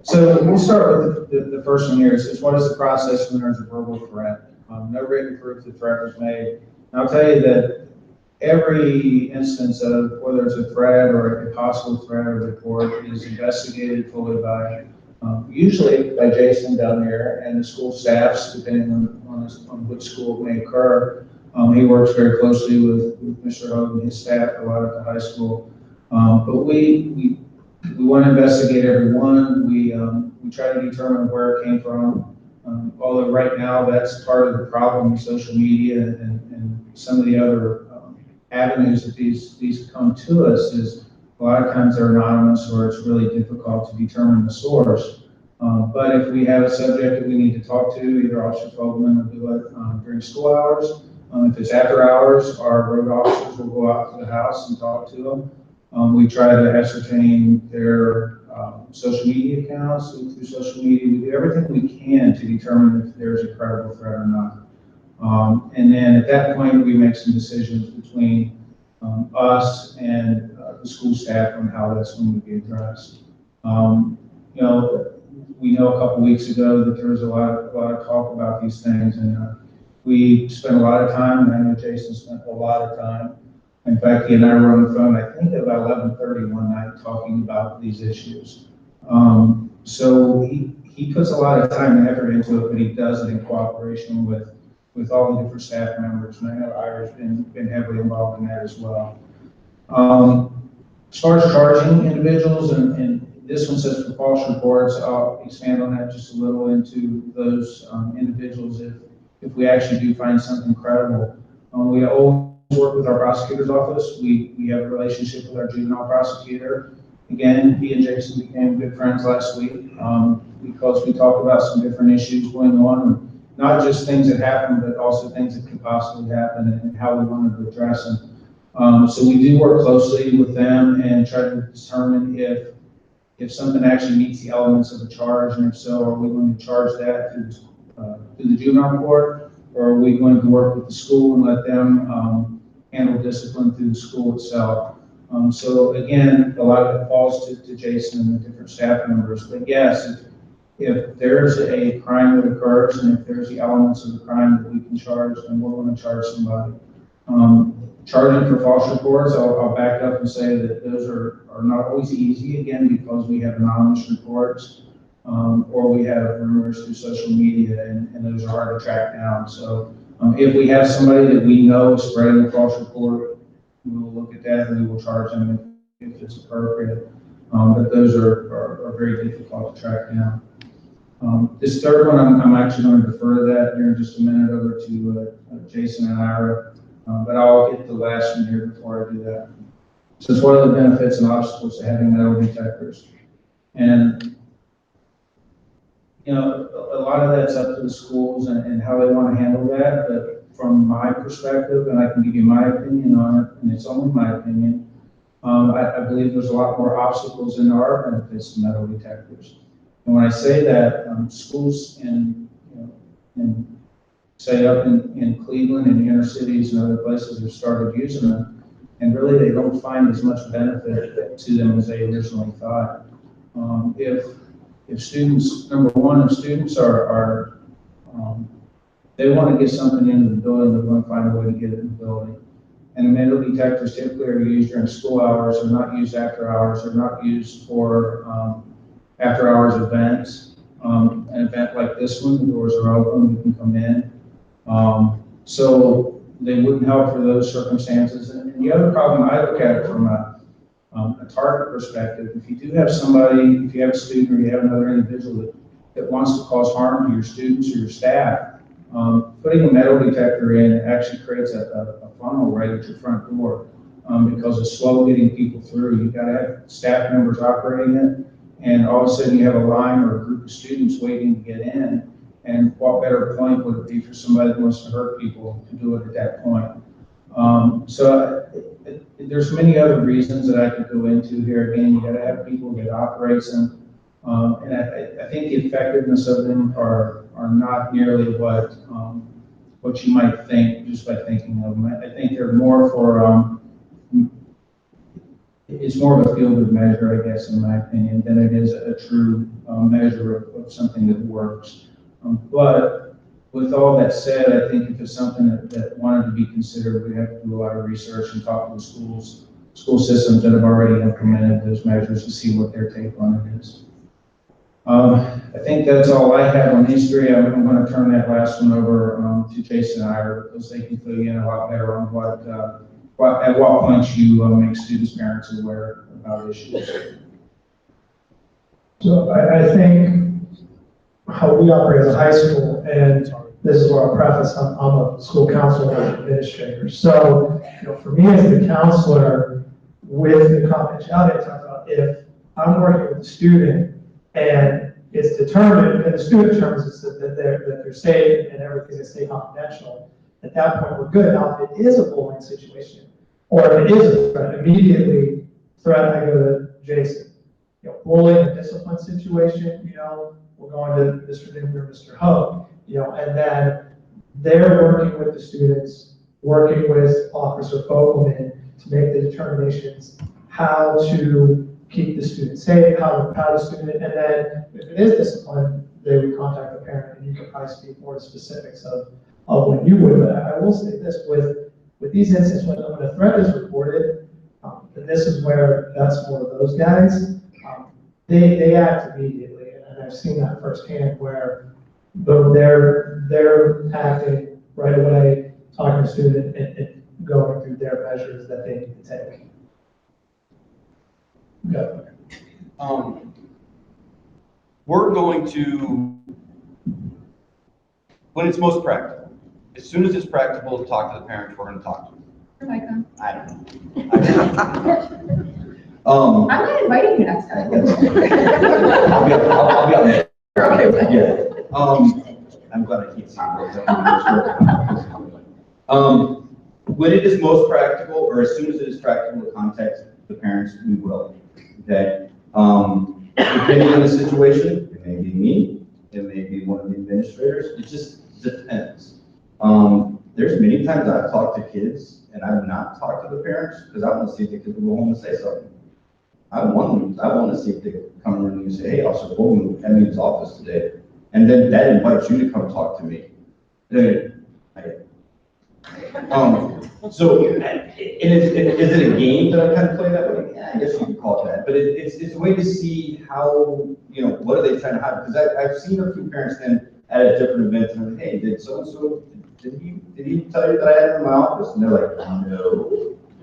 So we'll start with the first one here. It says, what is the process when there's a verbal threat? No written proof the threat was made. And I'll tell you that every instance of whether it's a threat or a possible threat or report is investigated fully by usually by Jason down there and the school staffs, depending on which school it may occur. He works very closely with Mr. Hogue and his staff a lot at the high school. But we want to investigate every one. We try to determine where it came from. Although right now that's part of the problem with social media and some of the other avenues that these come to us is a lot of times they're anonymous or it's really difficult to determine the source. But if we have a subject that we need to talk to, either Officer Fogleman will do it during school hours. If it's after hours, our road officers will go out to the house and talk to them. We try to ascertain their social media accounts. Through social media, we do everything we can to determine if there's a credible threat or not. And then at that point, we make some decisions between us and the school staff on how that's going to be addressed. We know a couple weeks ago that there was a lot of talk about these things, and we spent a lot of time, and I know Jason spent a lot of time. In fact, he and I were on the phone, I think about 11:30 one night talking about these issues. So he puts a lot of time and effort into it, but he does it in cooperation with all the different staff members, and I know Ira's been heavily involved in that as well. As far as charging individuals, and this one says for false reports, I'll expand on that just a little into those individuals if we actually do find something credible. We always work with our prosecutor's office. We have a relationship with our juvenile prosecutor. Again, he and Jason became good friends last week because we talked about some different issues going on, not just things that happened, but also things that could possibly happen and how we wanted to address them. So we do work closely with them and try to determine if something actually meets the elements of the charge, and if so, are we going to charge that through the juvenile court, or are we going to work with the school and let them handle discipline through the school itself? So again, a lot of it falls to Jason and the different staff members. But yes, if there's a crime that occurs and if there's the elements of the crime that we can charge, then we're going to charge somebody. Charging for false reports, I'll back up and say that those are not always easy, again, because we have anonymous reports or we have rumors through social media, and those are hard to track down. So if we have somebody that we know is spreading a false report, we will look at that and we will charge them if it's appropriate. But those are very difficult to track down. This third one, I'm actually going to defer to that here in just a minute over to Jason and Ira. But I'll get the last one here before I do that. So it's what are the benefits and obstacles to having metal detectors? And, a lot of that's up to the schools and how they want to handle that. But from my perspective, and I can give you my opinion on it, and it's only my opinion, I believe there's a lot more obstacles than there are benefits to metal detectors. And when I say that, schools say up in Cleveland and inner cities and other places have started using them, and really they don't find as much benefit to them as they originally thought. If students, number one, if students they want to get something into the building, they're going to find a way to get it in the building. And metal detectors typically are used during school hours, are not used after hours, are not used for after hours events. An event like this one, the doors are open, we can come in. So they wouldn't help for those circumstances. And the other problem, I look at it from a target perspective. If you do have somebody, if you have a student or you have another individual that wants to cause harm to your students or your staff, putting a metal detector in actually creates a funnel right at your front door because it's slow getting people through. You've got to have staff members operating it, and all of a sudden you have a line or a group of students waiting to get in. And what better point would it be for somebody that wants to hurt people to do it at that point? There's many other reasons that I could go into here. Again, you got to have people that operate them, and I think the effectiveness of them are not nearly what you might think just by thinking of them. I think they're more for it's more of a fielded measure, I guess, in my opinion, than it is a true measure of something that works. But with all that said, I think if it's something that wanted to be considered, we have to do a lot of research and talk to the school systems that have already implemented those measures to see what their take on it is. I think that's all I have on history. I'm going to turn that last one over to Jason and Ira because they can fill you in a lot better on at what points you make students, parents aware about issues. So I think how we operate as a high school, and this is where I'll preface, I'm a school counselor and administrator. So, for me as the counselor, with the confidentiality I talked about, if I'm working with a student and it's determined, and the student determines that they're safe and everything is stay confidential, at that point we're good. Now, if it is a bullying situation, or if it is a threat, immediately I go to Jason. Bullying and discipline situation, we're going to Mr. Newman or Mr. Ho, and then they're working with the students, working with Officer Fogleman to make the determinations how to keep the student safe, how the student, and then if it is discipline, they would contact the parent, and you can probably speak more to specifics of when you would. But I will say this, with these instances, when a threat is reported, and this is where that's more of those guys, they act immediately, and I've seen that firsthand where they're acting right away, talking to the student and going through their measures that they need to take. Go. We're going to, when it's most practical, as soon as it's practical to talk to the parents, we're going to talk to them. I don't know. I'm not inviting you next time. I'll be on there. Yeah. I'm glad I can't see those. When it is most practical, or as soon as it is practical to contact the parents, we will. Okay. Depending on the situation, it may be me, it may be one of the administrators. It just depends. There's many times I've talked to kids and I've not talked to the parents because I want to see if the kids will go home and say something. I want to see if they come in and say, hey, Officer Fogleman came in his office today. And then that invites you to come talk to me. So, is it a game that I kind of play that way? Yeah, I guess you could call it that. But it's a way to see how, what are they trying to hide? Because I've seen a few parents then at a different event and I'm like, hey, did so-and-so, did he tell you that I had him in my office? And they're like,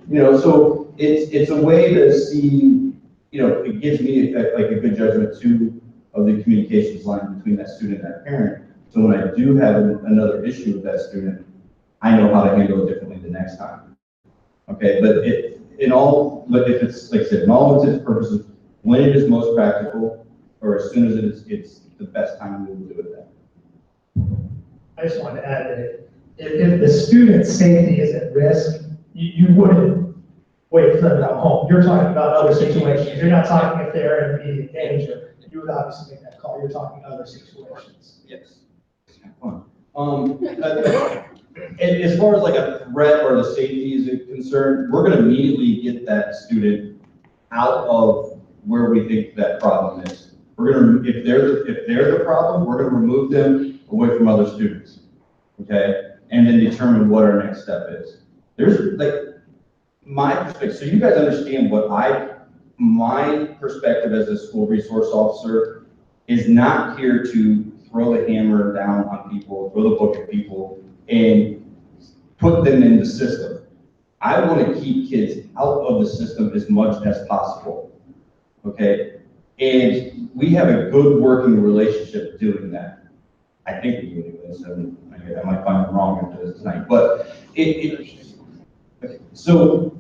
no. So it's a way to see, it gives me like a good judgment too of the communications line between that student and that parent. So when I do have another issue with that student, I know how to handle it differently the next time. Okay, but if it's like I said, in all intents and purposes, when it is most practical, or as soon as it's the best time we will do it then. I just wanted to add that if the student's safety is at risk, you wouldn't wait for them to come home. You're talking about other situations. You're not talking if they're in immediate danger. You would obviously make that call. You're talking other situations. Yes. And as far as like a threat or the safety is concerned, we're going to immediately get that student out of where we think that problem is. We're going to, if they're the problem, we're going to remove them away from other students. Okay, and then determine what our next step is. There's like my perspective, so you guys understand my perspective as a school resource officer is not here to throw the hammer down on people, throw the book at people, and put them in the system. I want to keep kids out of the system as much as possible, okay? And we have a good working relationship doing that. I think we do anyways, and I might find it wrong after this tonight, but okay. So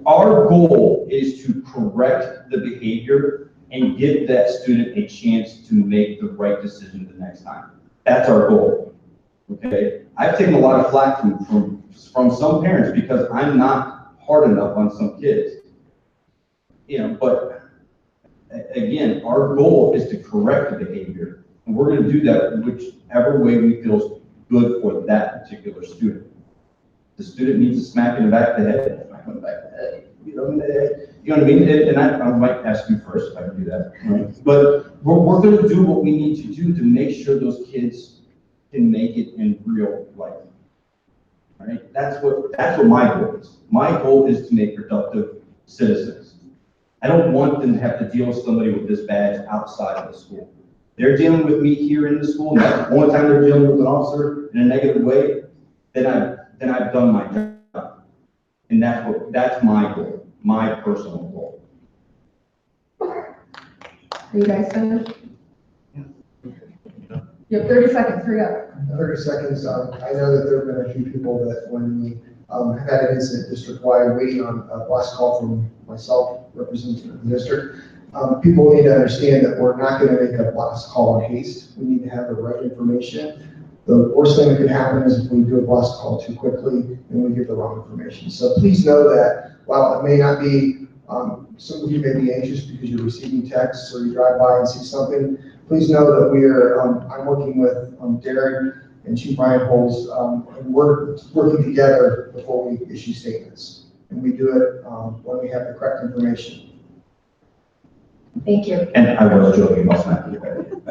our goal is to correct the behavior and give that student a chance to make the right decision the next time. That's our goal, okay? I've taken a lot of flack from some parents because I'm not hard enough on some kids. You know, but again, our goal is to correct the behavior. And we're going to do that whichever way we feel good for that particular student. The student needs a smack in the back of the head. Smack in the back of the head. You know what I mean? And I might ask you first if I can do that. Right? But we're going to do what we need to do to make sure those kids can make it in real life. All right? That's what my goal is. My goal is to make productive citizens. I don't want them to have to deal with somebody with this badge outside of the school. They're dealing with me here in the school, and that's the only time they're dealing with an officer in a negative way, then I've done my job. And that's my goal, my personal goal. Are you guys finished? You have 30 seconds, hurry up. 30 seconds. I know that there have been a few people that when we have had an incident district-wide, waiting on a last call from myself, representative of the district. People need to understand that we're not going to make a blast call in haste. We need to have the right information. The worst thing that could happen is if we do a blast call too quickly and we give the wrong information. So please know that while it may not be, some of you may be anxious because you're receiving texts or you drive by and see something, please know that we are, I'm working with Darren and Chief Reinholz, and we're working together before we issue statements. And we do it when we have the correct information. Thank you. And I was joking about smacking your head.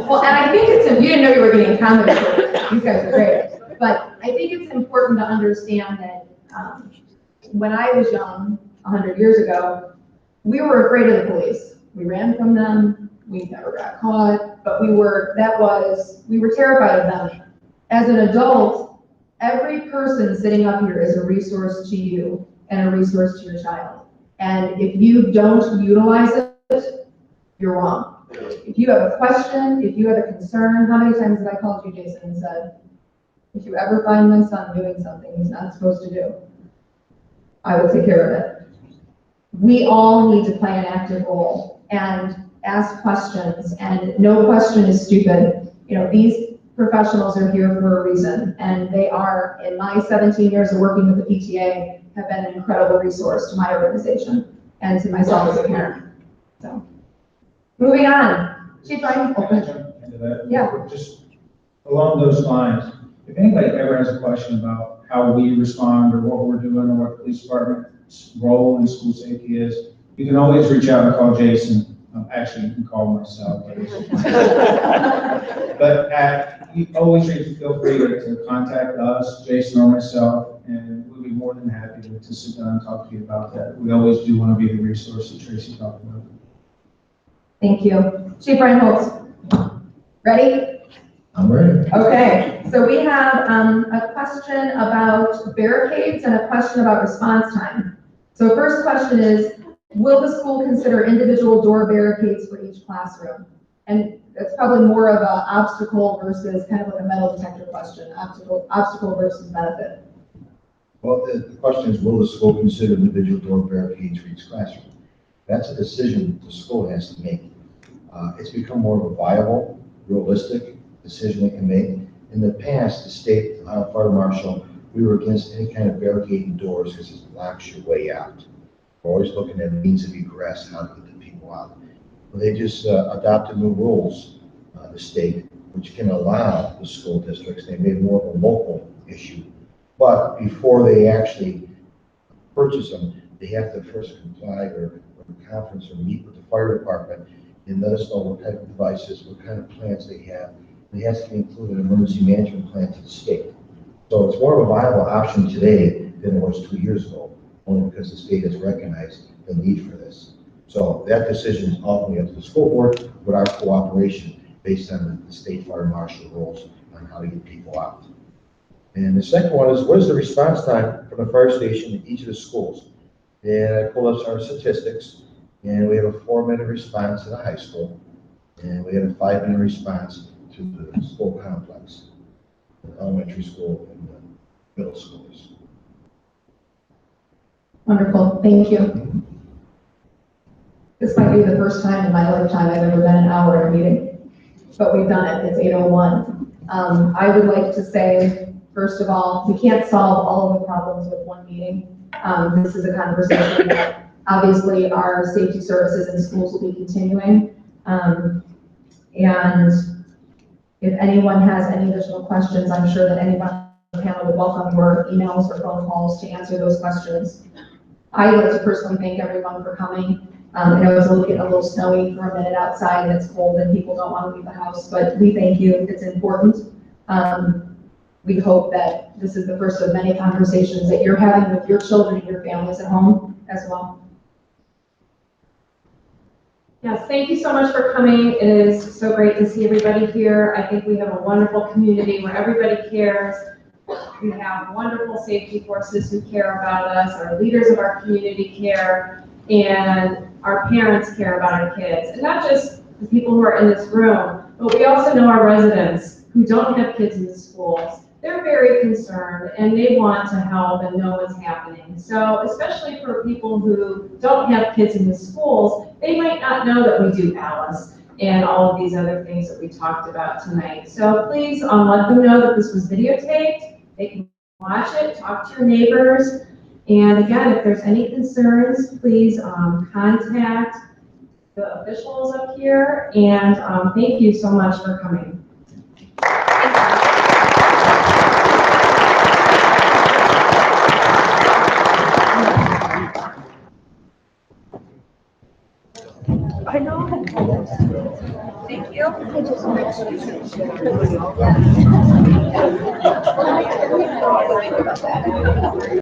Well, and I think you didn't know you were getting comments. These guys are great. But I think it's important to understand that when I was young, 100 years ago, we were afraid of the police. We ran from them. We never got caught, but we were terrified of them. As an adult, every person sitting up here is a resource to you and a resource to your child. And if you don't utilize it, you're wrong. If you have a question, if you have a concern, how many times have I called you, Jason, and said, if you ever find my son doing something he's not supposed to do, I will take care of it. We all need to play an active role and ask questions, and no question is stupid. You know, these professionals are here for a reason, and they are, in my 17 years of working with the PTA, have been an incredible resource to my organization and to myself as a parent. So, moving on. Chief Ryan, yeah. Just along those lines, if anybody ever has a question about how we respond or what we're doing or what the police department's role in school safety is, you can always reach out and call Jason. Actually, you can call myself. But you always feel free to contact us, Jason or myself, and we'll be more than happy to sit down and talk to you about that. We always do want to be the resource that Tracy talked about. Thank you. Chief Reinholz, ready? I'm ready. Okay, so we have a question about barricades and a question about response time. So first question is, will the school consider individual door barricades for each classroom? And that's probably more of an obstacle versus kind of like a metal detector question, obstacle versus benefit. Well, the question is, will the school consider individual door barricades for each classroom? That's a decision the school has to make. It's become more of a viable, realistic decision they can make. In the past, the state fire marshal, we were against any kind of barricading doors because it blocks your way out. We're always looking at means of egress, how to get the people out. Well, they just adopted new rules, the state, which can allow the school districts, they made more of a local issue. But before they actually purchase them, they have to first comply or conference or meet with the fire department and let us know what type of devices, what kind of plans they have. And it has to be included in an emergency management plan to the state. So it's more of a viable option today than it was 2 years ago, only because the state has recognized the need for this. So that decision is ultimately up to the school board with our cooperation based on the state fire marshal rules on how to get people out. And the second one is, what is the response time from the fire station in each of the schools? And I pulled up our statistics, and we have a 4-minute response in the high school, and we have a 5-minute response to the school complex, the elementary school and the middle schools. Wonderful, thank you. This might be the first time in my lifetime I've ever been an hour in a meeting, but we've done it, it's 8:01. I would like to say, first of all, we can't solve all of the problems with one meeting. This is a conversation that obviously our safety services in schools will be continuing. And if anyone has any additional questions, I'm sure that anyone on the panel would welcome your emails or phone calls to answer those questions. I would like to personally thank everyone for coming. I know it's getting a little snowy for a minute outside and it's cold and people don't want to leave the house, but we thank you. It's important. We hope that this is the first of many conversations that you're having with your children and your families at home as well. Yes, thank you so much for coming. It is so great to see everybody here. I think we have a wonderful community where everybody cares. We have wonderful safety forces who care about us. Our leaders of our community care, and our parents care about our kids. And not just the people who are in this room, but we also know our residents who don't have kids in the schools. They're very concerned and they want to help and know what's happening. So especially for people who don't have kids in the schools, they might not know that we do Alice and all of these other things that we talked about tonight. So please let them know that this was videotaped. They can watch it, talk to your neighbors. And again, if there's any concerns, please contact the officials up here. And thank you so much for coming. I know. Thank you.